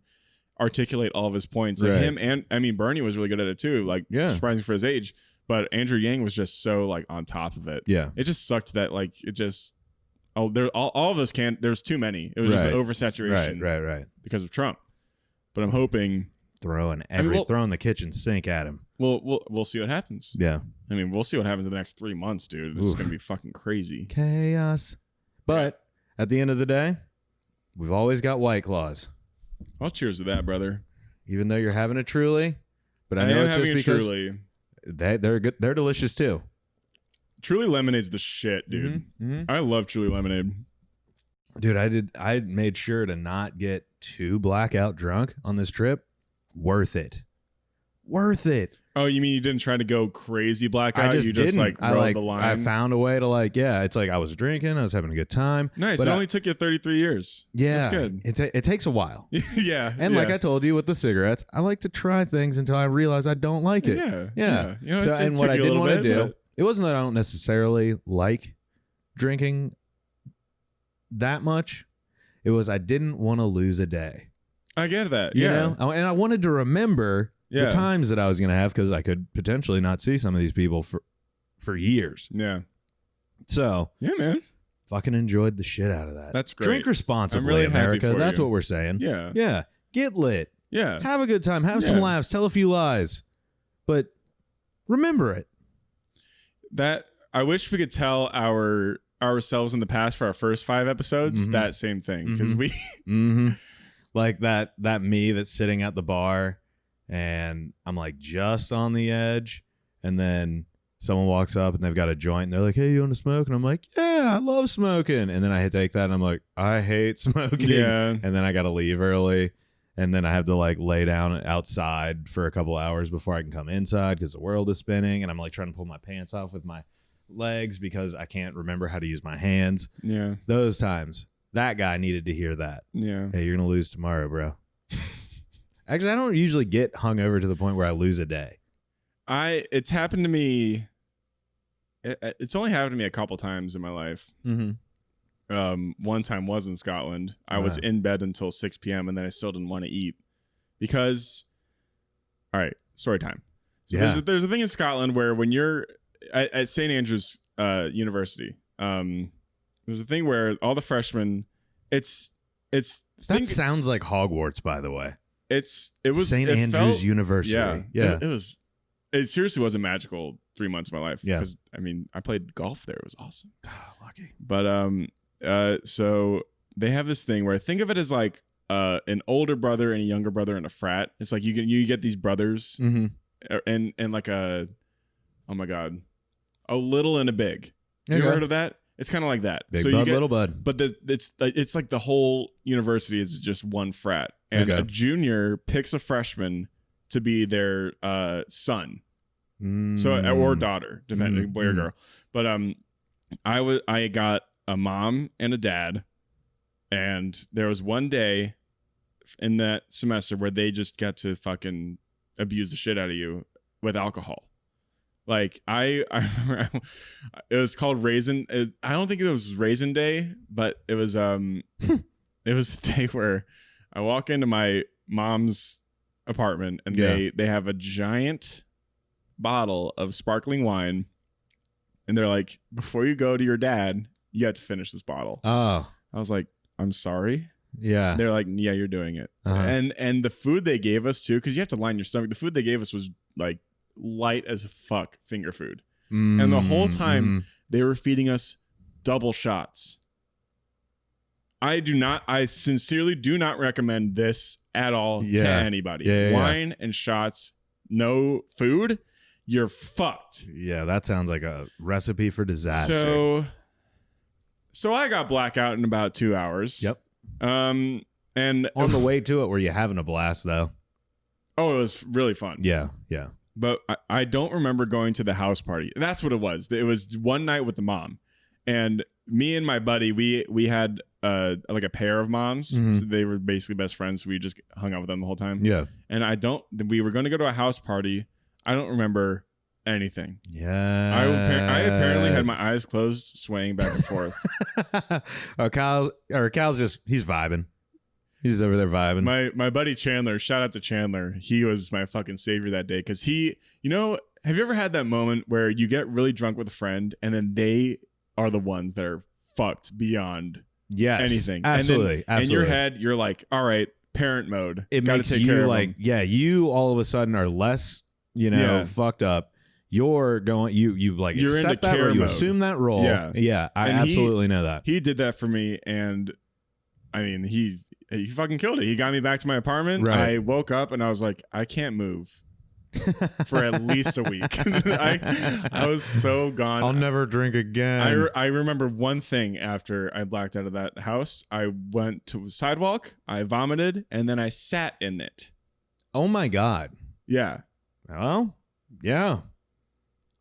articulate all of his points. Like him, and I mean Bernie was really good at it too. Like surprising for his age. But Andrew Yang was just so like on top of it. Yeah. It just sucked that like it just all of us can't. There's too many. It was just oversaturation. Right. Because of Trump. But I'm hoping throwing the kitchen sink at him. We'll see what happens. Yeah. I mean, we'll see what happens in the next 3 months, dude. This is gonna be fucking crazy. Chaos. But at the end of the day, we've always got White Claws. Well, cheers to that, brother. Even though you're having a Truly, but I know it's just because Truly. They're good. They're delicious too. Truly lemonade's the shit, dude. I love Truly lemonade. Dude, I made sure to not get too blackout drunk on this trip. Worth it. Oh, you mean you didn't try to go crazy blackout? I just you didn't. Just like rode the line. I found a way to it's like I was drinking, I was having a good time. Nice. But it only took you 33 years. Yeah. That's good. It takes a while. Yeah. And like I told you with the cigarettes, I like to try things until I realize I don't like it. Yeah. You know, so, and what I didn't want to do, it wasn't that I don't necessarily like drinking that much. It was I didn't want to lose a day. I get that. You know? And I wanted to remember the times that I was going to have because I could potentially not see some of these people for years. Yeah. So, yeah, man. Fucking enjoyed the shit out of that. That's great. Drink responsibly, I'm really America. happy for That's you. what we're saying. Yeah. Yeah. Get lit. Yeah. Have a good time. Have some laughs. Tell a few lies. But remember it. That I wish we could tell ourselves in the past for our first 5 episodes that same thing because we like that me that's sitting at the bar and I'm like just on the edge and then someone walks up and they've got a joint and they're like, hey, you want to smoke? And I'm like, yeah, I love smoking. And then I take that and I'm like, I hate smoking. Yeah. And then I got to leave early. And then I have to like lay down outside for a couple hours before I can come inside because the world is spinning. And I'm like trying to pull my pants off with my legs because I can't remember how to use my hands. Yeah. Those times, that guy needed to hear that. Yeah. Hey, you're going to lose tomorrow, bro. Actually, I don't usually get hungover to the point where I lose a day. It's happened to me. It's only happened to me a couple times in my life. One time was in Scotland. I was in bed until 6 p.m. and then I still didn't want to eat because. All right, story time. So there's a thing in Scotland where when you're at St. Andrews University, there's a thing where all the freshmen, that sounds like Hogwarts, by the way. It was St. Andrews University. Yeah. It seriously was a magical 3 months of my life. Yeah. Because I mean, I played golf there. It was awesome. Lucky. But so they have this thing where think of it as like an older brother and a younger brother in a frat. It's like you get these brothers and like oh my God, a little and a big. You ever heard of that? It's kind of like that. Big so bud, little bud. But it's like the whole university is just one frat. And a junior picks a freshman to be their son. So or daughter, depending boy or girl. But I got a mom and a dad, and there was one day in that semester where they just got to fucking abuse the shit out of you with alcohol. Like I remember it was called Raisin. I don't think it was Raisin Day, but it was it was the day where I walk into my mom's apartment and they have a giant bottle of sparkling wine, and they're like, before you go to your dad, you have to finish this bottle. Oh, I was like, I'm sorry. Yeah. They're like, yeah, you're doing it. And the food they gave us too, because you have to line your stomach. The food they gave us was like light as fuck finger food. And the whole time they were feeding us double shots. I sincerely do not recommend this at all to anybody. Wine and shots, no food. you're fucked. Yeah, that sounds like a recipe for disaster. So I got blackout in about 2 hours. Yep. And on the way to it, were you having a blast though? Oh, it was really fun. Yeah. But I don't remember going to the house party. That's what it was. It was one night with the mom, and me and my buddy, we had like a pair of moms. Mm-hmm. So they were basically best friends. So we just hung out with them the whole time. Yeah. And we were going to go to a house party. I don't remember anything. Yeah. I apparently had my eyes closed, swaying back and forth. Cal's he's vibing. He's just over there vibing. My buddy Chandler, shout out to Chandler. He was my fucking savior that day because have you ever had that moment where you get really drunk with a friend and then they are the ones that are fucked beyond anything? Absolutely. In your head, you're like, all right, parent mode. It Gotta makes take you care of like, them. yeah, you all of a sudden are less, fucked up. You're going, you like you're accept into that care role, you mode. assume that role. Yeah. I absolutely know that. He did that for me, and I mean, he fucking killed it. He got me back to my apartment. Right. I woke up and I was like, I can't move for at least a week. I was so gone. I'll never drink again. I remember one thing after I blacked out of that house. I went to a sidewalk, I vomited, and then I sat in it. Oh my God. Yeah. Well, yeah.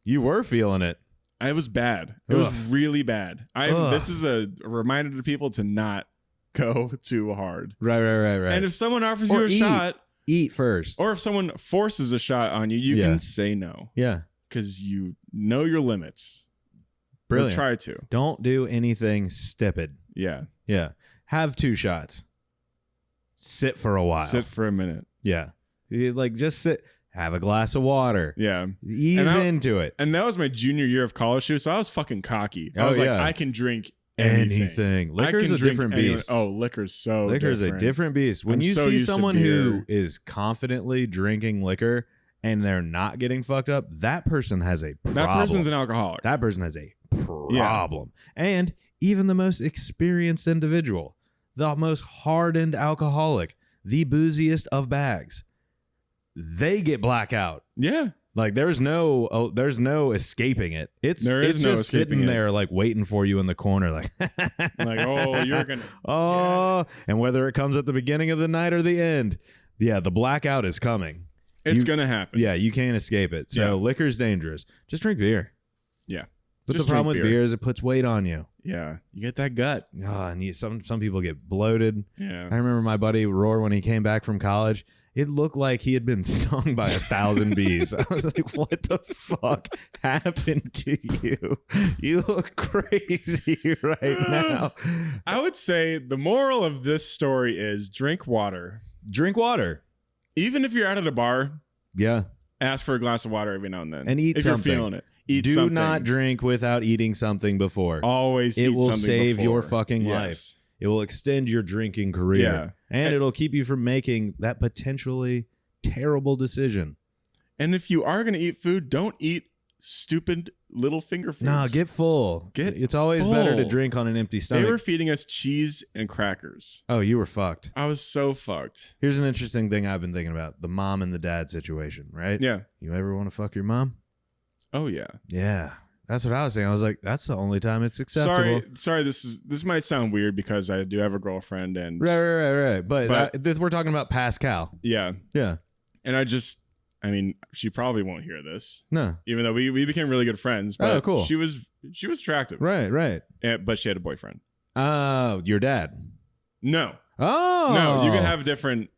You were feeling it. It was bad. It was really bad. This is a reminder to people to not go too hard. Right. And if someone offers you a shot, eat first. or if someone forces a shot on you, you can say no. Yeah. Because you know your limits. Brilliant. Or try to. Don't do anything stupid. Yeah. Yeah. Have 2 shots. Sit for a while. Sit for a minute. Yeah. Just sit. Have a glass of water. Yeah. Ease into it. And that was my junior year of college too, so I was fucking cocky. I was like, I can drink anything. Liquor's a different beast. Oh, liquor's Liquor's different. a different beast. When you see someone who is confidently drinking liquor and they're not getting fucked up, that person has a problem. That person's an alcoholic. That person has a problem. And even the most experienced individual, the most hardened alcoholic, the booziest of bags, they get blackout. Yeah. Like there's no escaping it. It's no just escaping sitting there like waiting for you in the corner like you're gonna and whether it comes at the beginning of the night or the end, the blackout is coming. It's gonna happen. Yeah, you can't escape it. So liquor's dangerous. Just drink beer. Yeah. But the problem with beer is it puts weight on you. Yeah. You get that gut. And some people get bloated. Yeah. I remember my buddy Roar when he came back from college. It looked like he had been stung by 1,000 bees. I was like, what the fuck happened to you? You look crazy right now. I would say the moral of this story is drink water. Drink water. Even if you're out at a bar, yeah, ask for a glass of water every now and then. And eat if something. You're feeling it. Do something. not drink without eating something before. Always it eat will something save before. your fucking life. It will extend your drinking career. Yeah. And it'll keep you from making that potentially terrible decision. And if you are going to eat food, don't eat stupid little finger foods. No, get full. It's always better to drink on an empty stomach. They were feeding us cheese and crackers. Oh, you were fucked. I was so fucked. Here's an interesting thing I've been thinking about. The mom and the dad situation, right? Yeah. You ever want to fuck your mom? Oh, yeah. Yeah. That's what I was saying. I was like, that's the only time it's acceptable. Sorry. This might sound weird because I do have a girlfriend and right. But we're talking about Pascal. Yeah. Yeah. And she probably won't hear this. No. Even though we became really good friends. But cool. She was attractive. Right. But she had a boyfriend. Oh, your dad? No. Oh. No, you can have different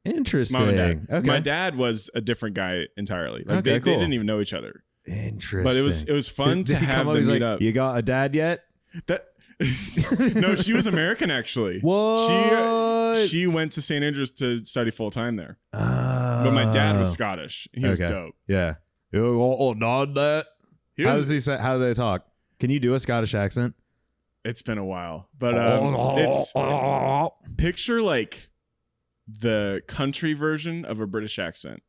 interesting. Mom and dad. Okay. My dad was a different guy entirely. Like okay, they didn't even know each other. Interesting. But it was fun to have them meet up. You got a dad yet? No, she was American actually. What? She went to St. Andrews to study full time there. But my dad was Scottish. He was dope. Yeah. You nod that. How does he say? How do they talk? Can you do a Scottish accent? It's been a while, but it's picture like the country version of a British accent.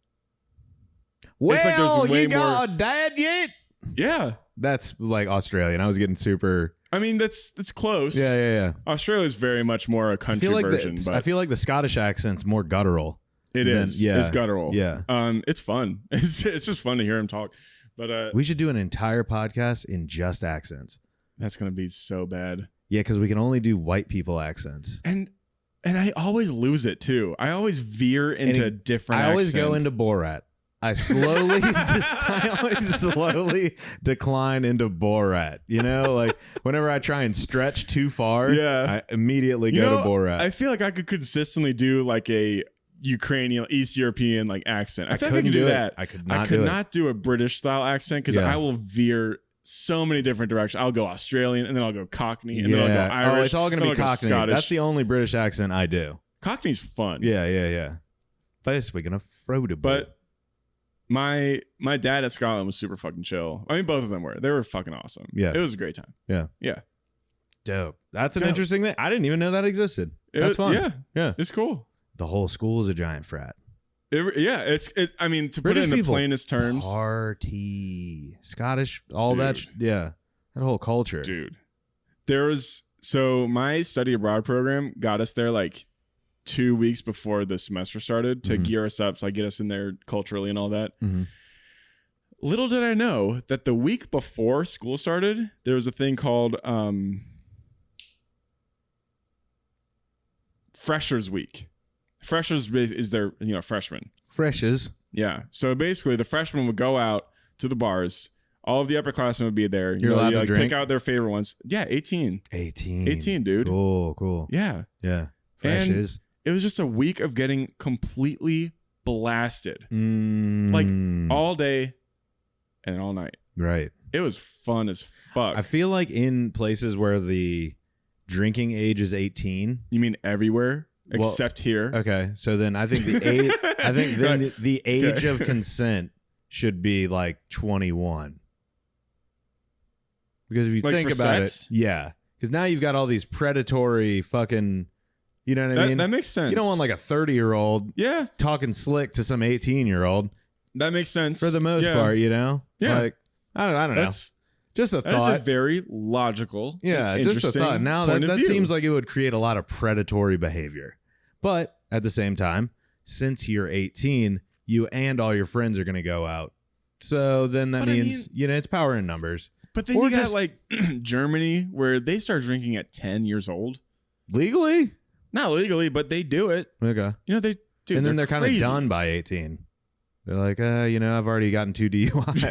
Well, it's like there's way you got more... a dad yet? Yeah. That's like Australian. I was getting super... I mean, that's close. Yeah. Australia's very much more a country version. I feel like the Scottish accent's more guttural. It's guttural. Yeah. It's fun. It's just fun to hear him talk. But we should do an entire podcast in just accents. That's gonna be so bad. Yeah, because we can only do white people accents. And I always lose it too. I always veer into different. I always go into Borat. I always slowly decline into Borat. You know, like whenever I try and stretch too far, I immediately go to Borat. I feel like I could consistently do like a Ukrainian, East European like accent. I think I could do that. I could not do a British style accent because I will veer so many different directions. I'll go Australian and then I'll go Cockney and then I'll go Irish. Oh, it's all gonna be Cockney. Scottish. That's the only British accent I do. Cockney's fun. Yeah. First we're gonna throw the but my dad at Scotland was super fucking chill. I mean, both of them were. They were fucking awesome. Yeah, it was a great time. Yeah. Dope. That's an interesting thing. I didn't even know that existed. That's fun. Yeah. It's cool. The whole school is a giant frat. It's I mean, to British put it in people, the plainest terms, party, Scottish, all that. That whole culture, dude. So my study abroad program got us there like 2 weeks before the semester started to gear us up, to like get us in there culturally and all that. Little did I know that the week before school started, there was a thing called Freshers Week. Freshers is their, freshmen. Freshers. Yeah. So basically the freshmen would go out to the bars. All of the upperclassmen would be there. You're allowed to drink? Pick out their favorite ones. Yeah, 18. 18, dude. Cool. Yeah. Freshers. And it was just a week of getting completely blasted. Like all day and all night. Right. It was fun as fuck. I feel like in places where the drinking age is 18. You mean everywhere? Except here. Okay, so then I think the age, the age of consent should be like 21. Because if you think about it, because now you've got all these predatory fucking, you know what I mean? That makes sense. You don't want like a 30-year-old, talking slick to some 18-year-old. That makes sense for the most part, you know. Yeah, like I don't know. Just a thought. That's a very logical, just a thought. Now that seems like it would create a lot of predatory behavior. But at the same time, since you're 18, you and all your friends are going to go out. So then that means, it's power in numbers. But then you got like Germany where they start drinking at 10 years old. Legally? Not legally, but they do it. Okay. They do. And then they're kind of done by 18. They're like, I've already gotten 2 DUIs.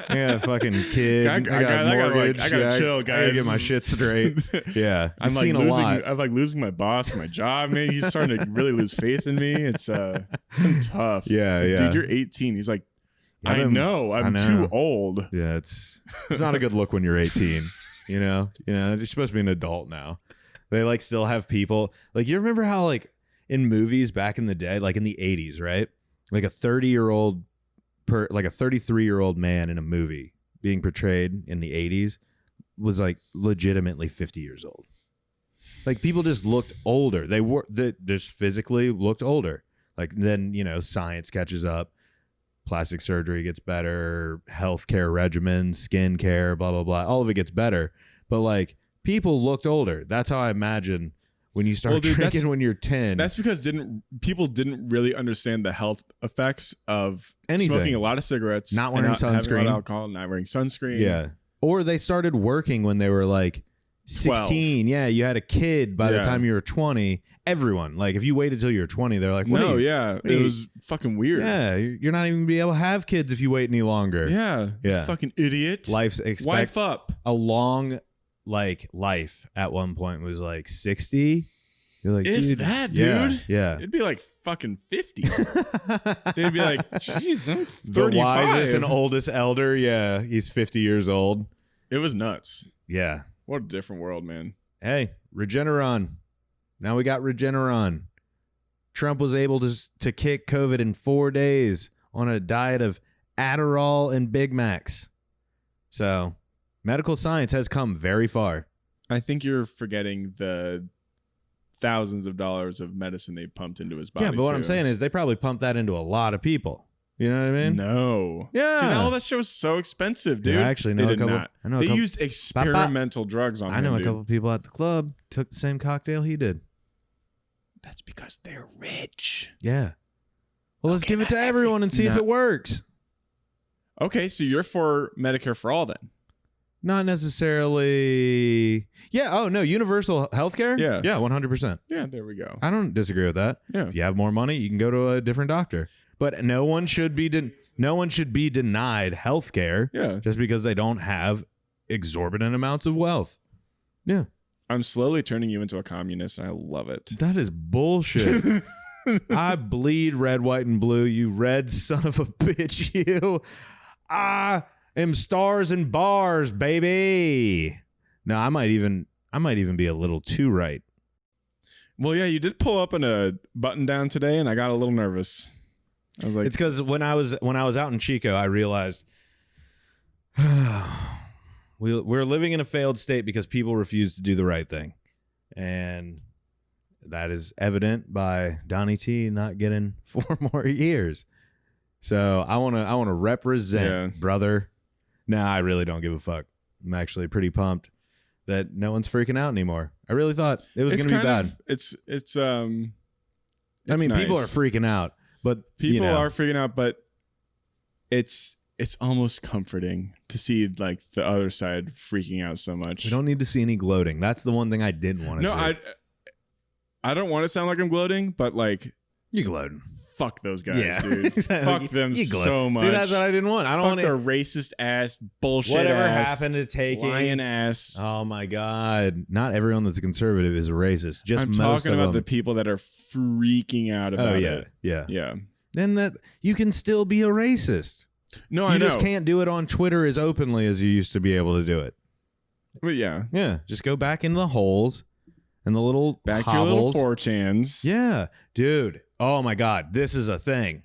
I got a fucking kid. I got mortgage. I gotta chill, guys. I gotta get my shit straight. Yeah, I've seen a lot. I'm like losing my boss, my job. Man, he's starting to really lose faith in me. It's been tough. Yeah. Dude, you're 18. He's like, I know. I'm too old. Yeah, it's not a good look when you're 18. You're supposed to be an adult now. They like still have people like, you remember how like in movies back in the day, like in the 80s, right? Like a 30-year-old, like a 33-year-old man in a movie being portrayed in the 80s was like legitimately 50 years old. Like people just looked older. They just physically looked older. Like then, science catches up. Plastic surgery gets better. Healthcare regimens, skin care, blah, blah, blah. All of it gets better. But like people looked older. That's how I imagine when you start drinking when you're 10. That's because people didn't really understand the health effects of smoking a lot of cigarettes, not wearing sunscreen, having a lot of alcohol, not wearing sunscreen. Yeah. Or they started working when they were like 16. 12. Yeah, you had a kid by the time you were 20. Everyone, like if you waited till you were 20, they're like, it was fucking weird. Yeah, you're not even gonna be able to have kids if you wait any longer. Yeah. Fucking idiot. Wife up. A long life at one point was like 60. You're like, dude, dude. Yeah. It'd be like fucking 50. They'd be like, jeez, I'm 35. The wisest and oldest elder. Yeah, he's 50 years old. It was nuts. Yeah. What a different world, man. Hey, Regeneron. Now we got Regeneron. Trump was able to kick COVID in 4 days on a diet of Adderall and Big Macs. So medical science has come very far. I think you're forgetting the thousands of dollars of medicine they pumped into his body. Yeah, but what I'm saying is they probably pumped that into a lot of people. You know what I mean? No. Yeah. Dude, all that shit was so expensive, dude. Yeah, I actually know they used experimental drugs on him. I know a couple people at the club took the same cocktail he did. That's because they're rich. Yeah. Well, let's give it to everyone and see if it works. Okay, so you're for Medicare for all then? Not necessarily. Yeah. Oh, no. Universal healthcare? Yeah. Yeah, 100%. Yeah, there we go. I don't disagree with that. Yeah. If you have more money, you can go to a different doctor. But no one should be denied healthcare just because they don't have exorbitant amounts of wealth. Yeah. I'm slowly turning you into a communist, and I love it. That is bullshit. I bleed red, white, and blue, you red son of a bitch, you. I am stars and bars, baby. No, I might even be a little too right. Well, yeah, you did pull up in a button down today, and I got a little nervous. I was like, it's because when I was out in Chico, I realized we're living in a failed state because people refuse to do the right thing, and that is evident by Donnie T not getting 4 more years. So I want to represent, brother. Nah, I really don't give a fuck. I'm actually pretty pumped that no one's freaking out anymore. I really thought it was going to be bad. I mean, people are freaking out, but people are freaking out, but it's almost comforting to see like the other side freaking out so much. We don't need to see any gloating. That's the one thing I didn't want to see. No, I don't want to sound like I'm gloating, but like you gloating. Fuck those guys, dude. Fuck them so much. See, that's what I didn't want. I don't want their racist ass bullshit. Whatever ass, happened to taking lying ass. Oh my god! Not everyone that's a conservative is a racist. Just I'm most talking of about them. the people that are freaking out about it. Yeah. Then that you can still be a racist. No, I know. You just can't do it on Twitter as openly as you used to be able to do it. But yeah. Just go back in the holes and the little back hovels. to your little 4chans. Yeah, dude. Oh my god, this is a thing.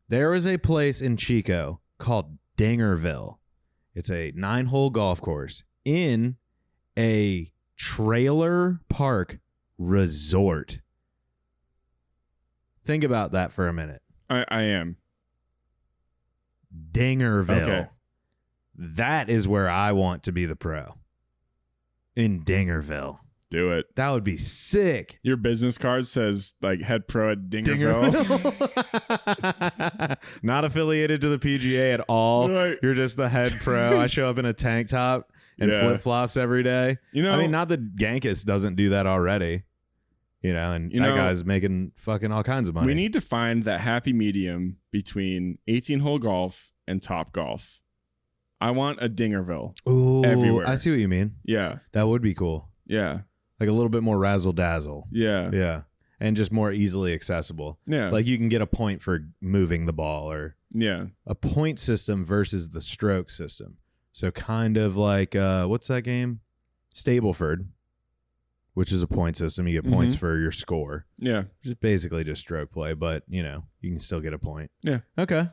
There is a place in Chico called Dingerville. It's a 9-hole golf course in a trailer park resort. Think about that for a minute. I am. Dingerville. Okay. That is where I want to be the pro. In Dingerville. Do it. That would be sick. Your business card says like head pro at Dingerville. Not affiliated to the PGA at all. Right. You're just the head pro. I show up in a tank top and flip-flops every day. I mean, not that Gankis doesn't do that already. And that guy's making fucking all kinds of money. We need to find that happy medium between 18-hole golf and Top Golf. I want a Dingerville everywhere. I see what you mean. Yeah. That would be cool. Yeah. Like a little bit more razzle-dazzle. Yeah. Yeah. And just more easily accessible. Yeah. Like you can get a point for moving the ball or a point system versus the stroke system. So kind of like, what's that game? Stableford, which is a point system. You get points for your score. Yeah. Just basically just stroke play, but you can still get a point. Yeah. Okay.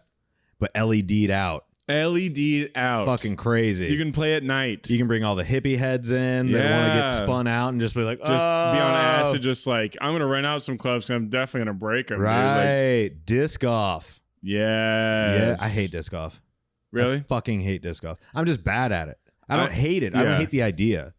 But LED'd out. LED'd out. Fucking crazy. You can play at night. You can bring all the hippie heads in that want to get spun out and just be like, just be on acid, just like, I'm going to rent out some clubs because I'm definitely going to break them. Right. Like, disc golf. Yes. Yeah. I hate disc golf. Really? I fucking hate disc golf. I'm just bad at it. I don't hate it. I don't hate the idea.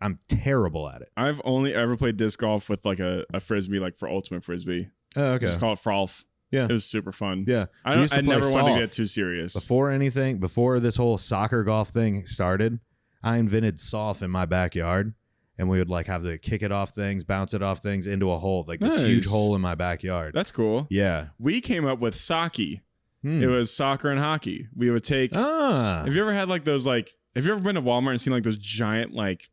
I'm terrible at it. I've only ever played disc golf with like a frisbee, like for ultimate frisbee. Oh, okay. Just call it frolf. Yeah. It was super fun. Yeah. I never wanted to get too serious. Before this whole soccer golf thing started, I invented soft in my backyard, and we would like have to kick it off things, bounce it off things into a hole, like this huge hole in my backyard. That's cool. Yeah. We came up with soccer. It was soccer and hockey. We would take. Have you ever had like those like? Have you ever been to Walmart and seen like those giant like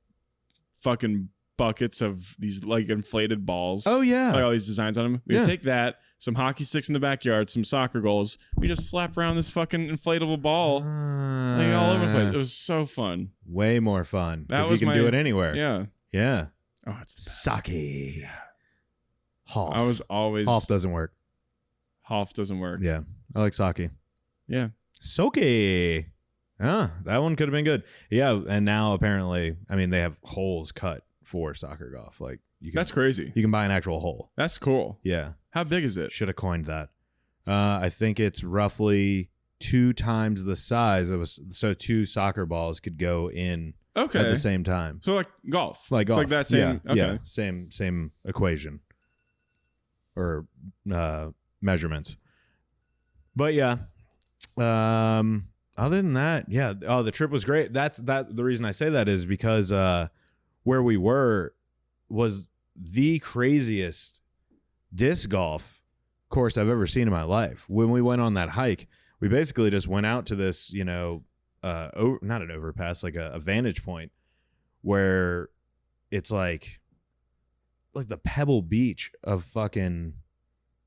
fucking buckets of these like inflated balls? Oh yeah. Like all these designs on them. We would take that. Some hockey sticks in the backyard, some soccer goals. We just slap around this fucking inflatable ball like all over the place. It was so fun. Way more fun. Because you can do it anywhere. Yeah. Yeah. Oh, it's the best. Sake. Yeah. Hoff. I was always... Hoff doesn't work. Hoff doesn't work. Yeah. I like sake. Yeah. Soke. Ah, that one could have been good. Yeah. And now apparently, I mean, they have holes cut for soccer golf. Like that's crazy. You can buy an actual hole. That's cool. Yeah. How big is it? Should have coined that. I think it's roughly 2 times the size of so 2 soccer balls could go in at the same time. So like golf. Like golf. It's like that same. Yeah, okay. Yeah. Same equation. or measurements. But yeah, other than that, yeah. Oh, the trip was great. The reason I say that is because where we were was the craziest disc golf course I've ever seen in my life. When we went on that hike, we basically just went out to this, not an overpass, like a vantage point where it's like the Pebble Beach of fucking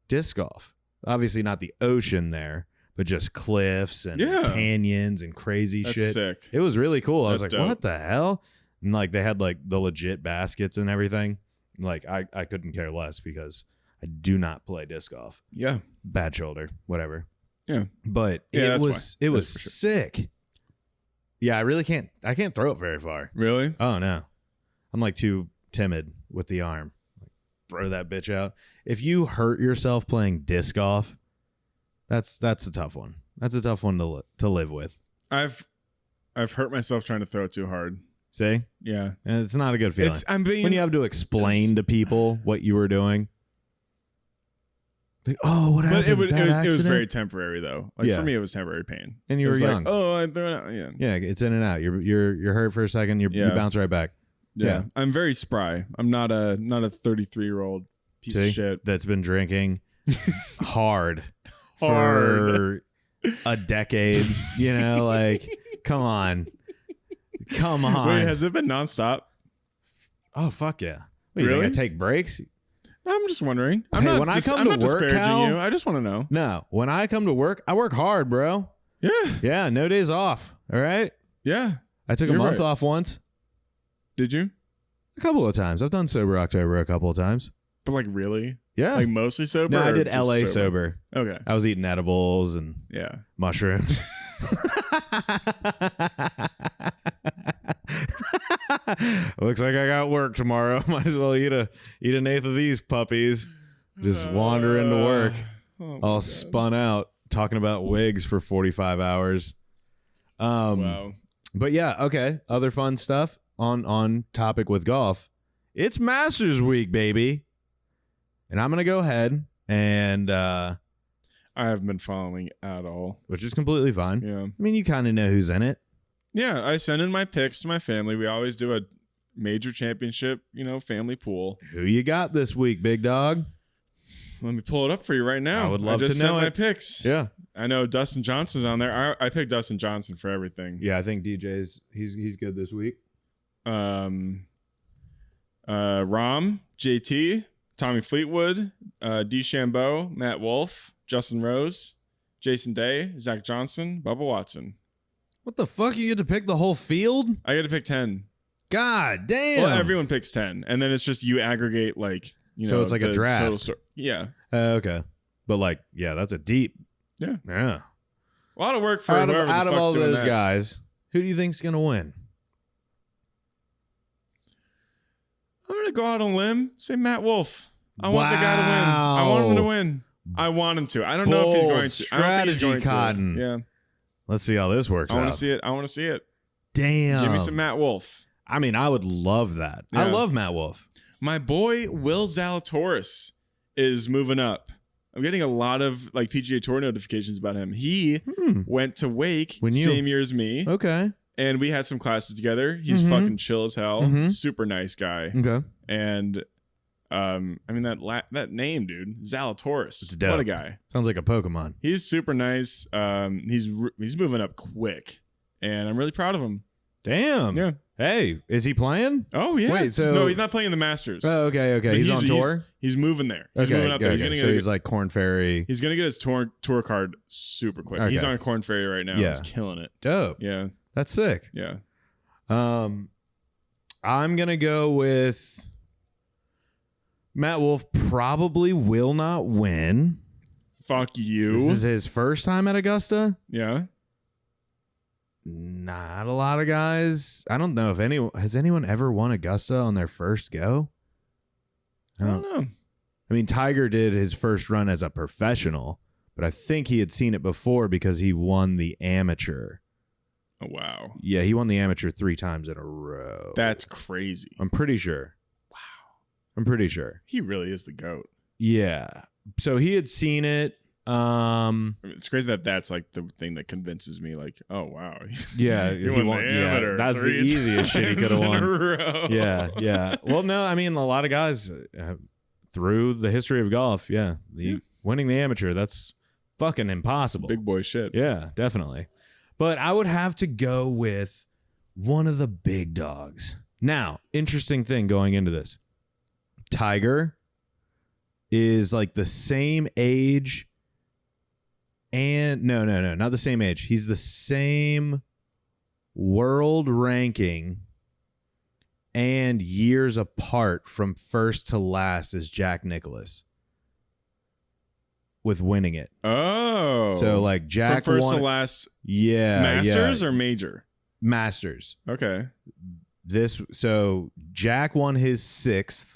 disc golf. Obviously not the ocean there, but just cliffs and canyons and crazy shit. Sick. It was really cool. I was like, dope. what the hell? And like they had like the legit baskets and everything. Like I couldn't care less because I do not play disc golf. Yeah. Bad shoulder, whatever. Yeah. But it was sick. Yeah, I can't throw it very far. Really? Oh no. I'm like too timid with the arm. Like, throw that bitch out. If you hurt yourself playing disc golf, that's a tough one. That's a tough one to live with. I've hurt myself trying to throw it too hard. See? Yeah. And it's not a good feeling. When you have to explain to people what you were doing. Like, oh, what happened? But it was very temporary though. Like for me, it was temporary pain. And you were young. Like, oh, I threw it out. Yeah. Yeah, it's in and out. You're hurt for a second. You bounce right back. Yeah. I'm very spry. I'm not a 33-year-old piece of shit that's been drinking hard for a decade. Like, come on. Wait, has it been nonstop? Oh fuck yeah! What, really? You think I take breaks? I'm just wondering. When I come to work, Cal, I just want to know. No, when I come to work, I work hard, bro. Yeah. Yeah, no days off. All right. Yeah. I took a month off once. Did you? A couple of times. I've done sober October a couple of times. But like really? Yeah. Like mostly sober? No, I did LA sober. Okay. I was eating edibles and mushrooms. Looks like I got work tomorrow. Might as well eat an eighth of these puppies. Just wander into work, all spun out, talking about wigs for 45 hours. Wow. But yeah, okay. Other fun stuff on topic with golf. It's Masters Week, baby. And I'm gonna go ahead and I haven't been following at all, which is completely fine. Yeah. I mean, you kind of know who's in it. Yeah, I send in my picks to my family. We always do a major championship, family pool. Who you got this week, big dog? Let me pull it up for you right now. I would love to know sent my picks. Yeah. I know Dustin Johnson's on there. I picked Dustin Johnson for everything. Yeah, I think DJ's he's good this week. Rom, JT, Tommy Fleetwood, DeChambeau, Matt Wolf, Justin Rose, Jason Day, Zach Johnson, Bubba Watson. What the fuck? You get to pick the whole field? I get to pick 10. God damn. Well, everyone picks 10. And then it's just you aggregate so it's like a draft. Yeah. Okay. But that's a deep. Yeah. Yeah. A lot of work for out of all those guys. Who do you think's going to win? I'm going to go out on a limb. Say Matt Wolf. I want the guy to win. I want him to win. I want him to. I don't know if he's going to. Strategy, I don't think he's going Cotton. to. Yeah. Let's see how this works out. I want to see it. Damn. Give me some Matt Wolf. I mean, I would love that. Yeah. I love Matt Wolf. My boy Will Zalatoris is moving up. I'm getting a lot of PGA Tour notifications about him. He went to Wake same year as me. Okay. And we had some classes together. He's fucking chill as hell. Super nice guy. Okay. And I mean that name, dude, Zalatoris. What a guy. Sounds like a Pokemon. He's super nice. He's moving up quick, and I'm really proud of him. Damn. Yeah. Hey, is he playing? Oh yeah. Wait, so no, he's not playing in the Masters. Oh, okay. But he's on tour. He's moving there. He's moving up there. He's like Corn Ferry. He's gonna get his tour card super quick. Okay. He's on Corn Ferry right now. Yeah. He's killing it. Dope. Yeah. That's sick. Yeah. I'm gonna go with Matt Wolf. Probably will not win. Fuck you. This is his first time at Augusta. Yeah. Not a lot of guys. I don't know if anyone ever won Augusta on their first go. I don't know. I mean, Tiger did his first run as a professional, but I think he had seen it before because he won the amateur. Oh, wow. Yeah, he won the amateur 3 times in a row. That's crazy. I'm pretty sure. Wow. I'm pretty sure. He really is the GOAT. Yeah. So he had seen it. It's crazy that that's like the thing that convinces me. Like, oh wow, yeah, he won the amateur. That's the easiest shit he could have won. Yeah, yeah. Well, no, I mean a lot of guys through the history of golf, winning the amateur, that's fucking impossible. Big boy shit. Yeah, definitely. But I would have to go with one of the big dogs. Now, interesting thing going into this. Tiger is like the same age and no, not the same age. He's the same world ranking and years apart from first to last as Jack Nicklaus with winning it. Oh. So like Jack from first won, to last. Yeah. Masters or major? Masters. Okay. So Jack won his 6th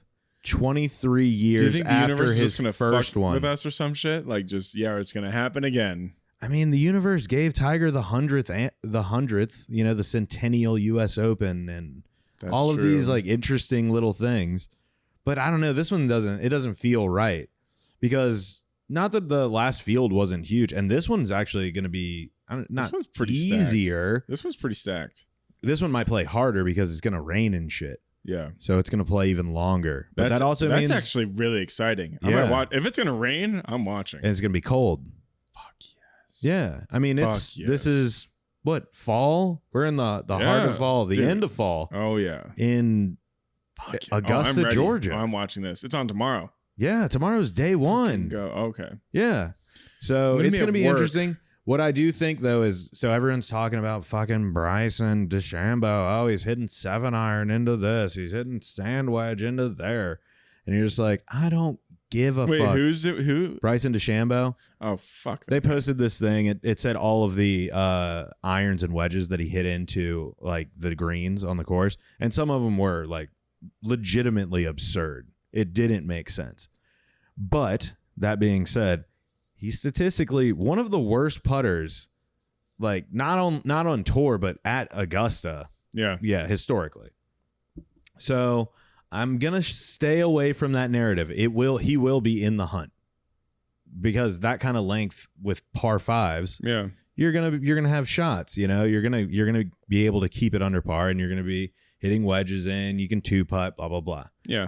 23 years after his first one with us or some shit. Like just it's gonna happen again. I mean, the universe gave Tiger the 100th, the Centennial U.S. Open and all of these like interesting little things. But I don't know. This one doesn't feel right because not that the last field wasn't huge, and this one's actually going to be not pretty easier. Stacked. This one's pretty stacked. This one might play harder because it's going to rain and shit. Yeah. So it's going to play even longer. But that also means that's actually really exciting. I might watch. If it's going to rain, I'm watching. And it's going to be cold. Fuck yes. Yeah. I mean, this is what, fall? We're in the heart of fall, the end of fall. Oh yeah. In Augusta, Georgia. I'm watching this. It's on tomorrow. Yeah, tomorrow's day one. Go. Okay. Yeah. So it's going to be interesting. What I do think, though, is so everyone's talking about fucking Bryson DeChambeau. Oh, he's hitting 7-iron into this. He's hitting sand wedge into there. And you're just like, I don't give a fuck. Wait, who? Bryson DeChambeau. Oh, fuck. They posted this thing. It said all of the irons and wedges that he hit into, like, the greens on the course. And some of them were, like, legitimately absurd. It didn't make sense. But, that being said, he's statistically one of the worst putters, like not on tour, but at Augusta. Yeah. Yeah, historically. So I'm gonna stay away from that narrative. He will be in the hunt because that kind of length with par fives. Yeah. You're gonna have shots. You're gonna be able to keep it under par, and you're gonna be hitting wedges in. You can 2-putt. Blah blah blah. Yeah.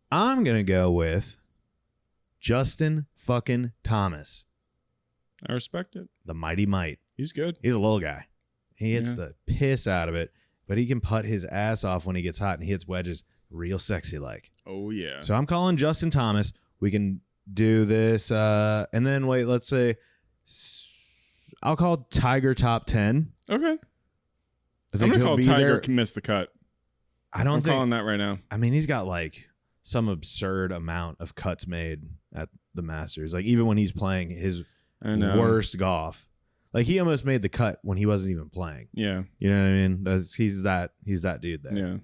I'm gonna go with Justin fucking Thomas. I respect it. The mighty might. He's good. He's a little guy. He hits the piss out of it, but he can putt his ass off when he gets hot and he hits wedges real sexy like. Oh, yeah. So I'm calling Justin Thomas. We can do this. And then, wait, let's say I'll call Tiger top 10. Okay. I'm going to call Tiger miss the cut. I'm calling that right now. I mean, he's got like some absurd amount of cuts made at the Masters. Like even when he's playing his worst golf, like he almost made the cut when he wasn't even playing. Yeah, you know what I mean. He's that dude there. Yeah,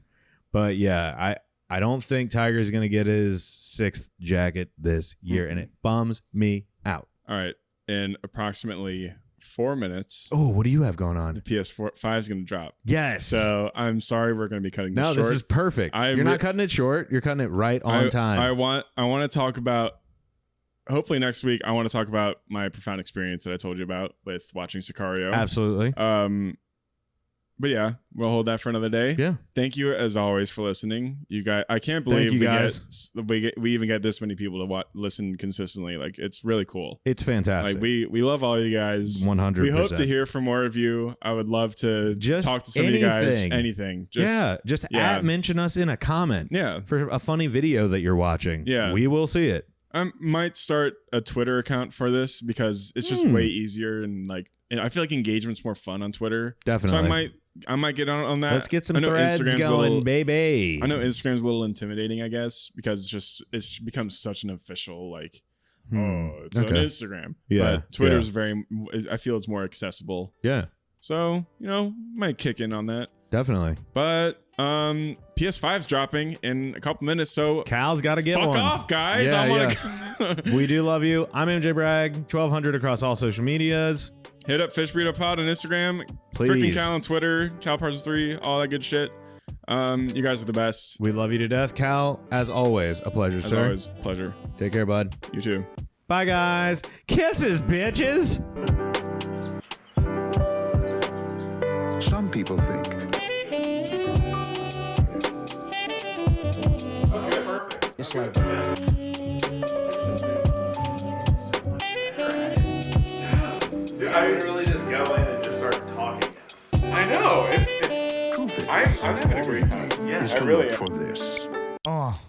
but yeah, I don't think Tiger's gonna get his 6th jacket this year, and it bums me out. All right, in approximately 4 minutes. Oh, what do you have going on? The PS5 is going to drop. Yes. So I'm sorry we're going to be cutting this short. No, this is perfect. You're not cutting it short. You're cutting it right on time. I want to talk about, hopefully next week, I want to talk about my profound experience that I told you about with watching Sicario. Absolutely. But yeah, we'll hold that for another day. Yeah. Thank you as always for listening. You guys, I can't believe we even get this many people to listen consistently. Like it's really cool. It's fantastic. Like we love all you guys. 100%. We hope to hear from more of you. I would love to just talk to some of you guys. Anything. Just mention us in a comment. Yeah. For a funny video that you're watching. Yeah. We will see it. I might start a Twitter account for this because it's just way easier and I feel like engagement's more fun on Twitter. Definitely. So I might get on that. Let's get some threads going, baby. I know Instagram's a little intimidating, I guess, because it's become such an official it's on Instagram. Yeah. But Twitter's I feel it's more accessible. Yeah. So, might kick in on that. Definitely. But PS5's dropping in a couple minutes, so Cal's got to get one. Fuck off, guys. Yeah, we do love you. I'm MJ Bragg, 1200 across all social medias. Hit up Fish Burrito Pod on Instagram. Please. Freaking Cal on Twitter. Cal Parsons 3, all that good shit. You guys are the best. We love you to death. Cal, as always, a pleasure, As sir. always, pleasure. Take care, bud. You too. Bye, guys. Kisses, bitches. Some people think. Okay, perfect. It's like. Dude, I would really just go in and just start talking. I know. I'm having a great time. Yeah, I really am. For this. Oh.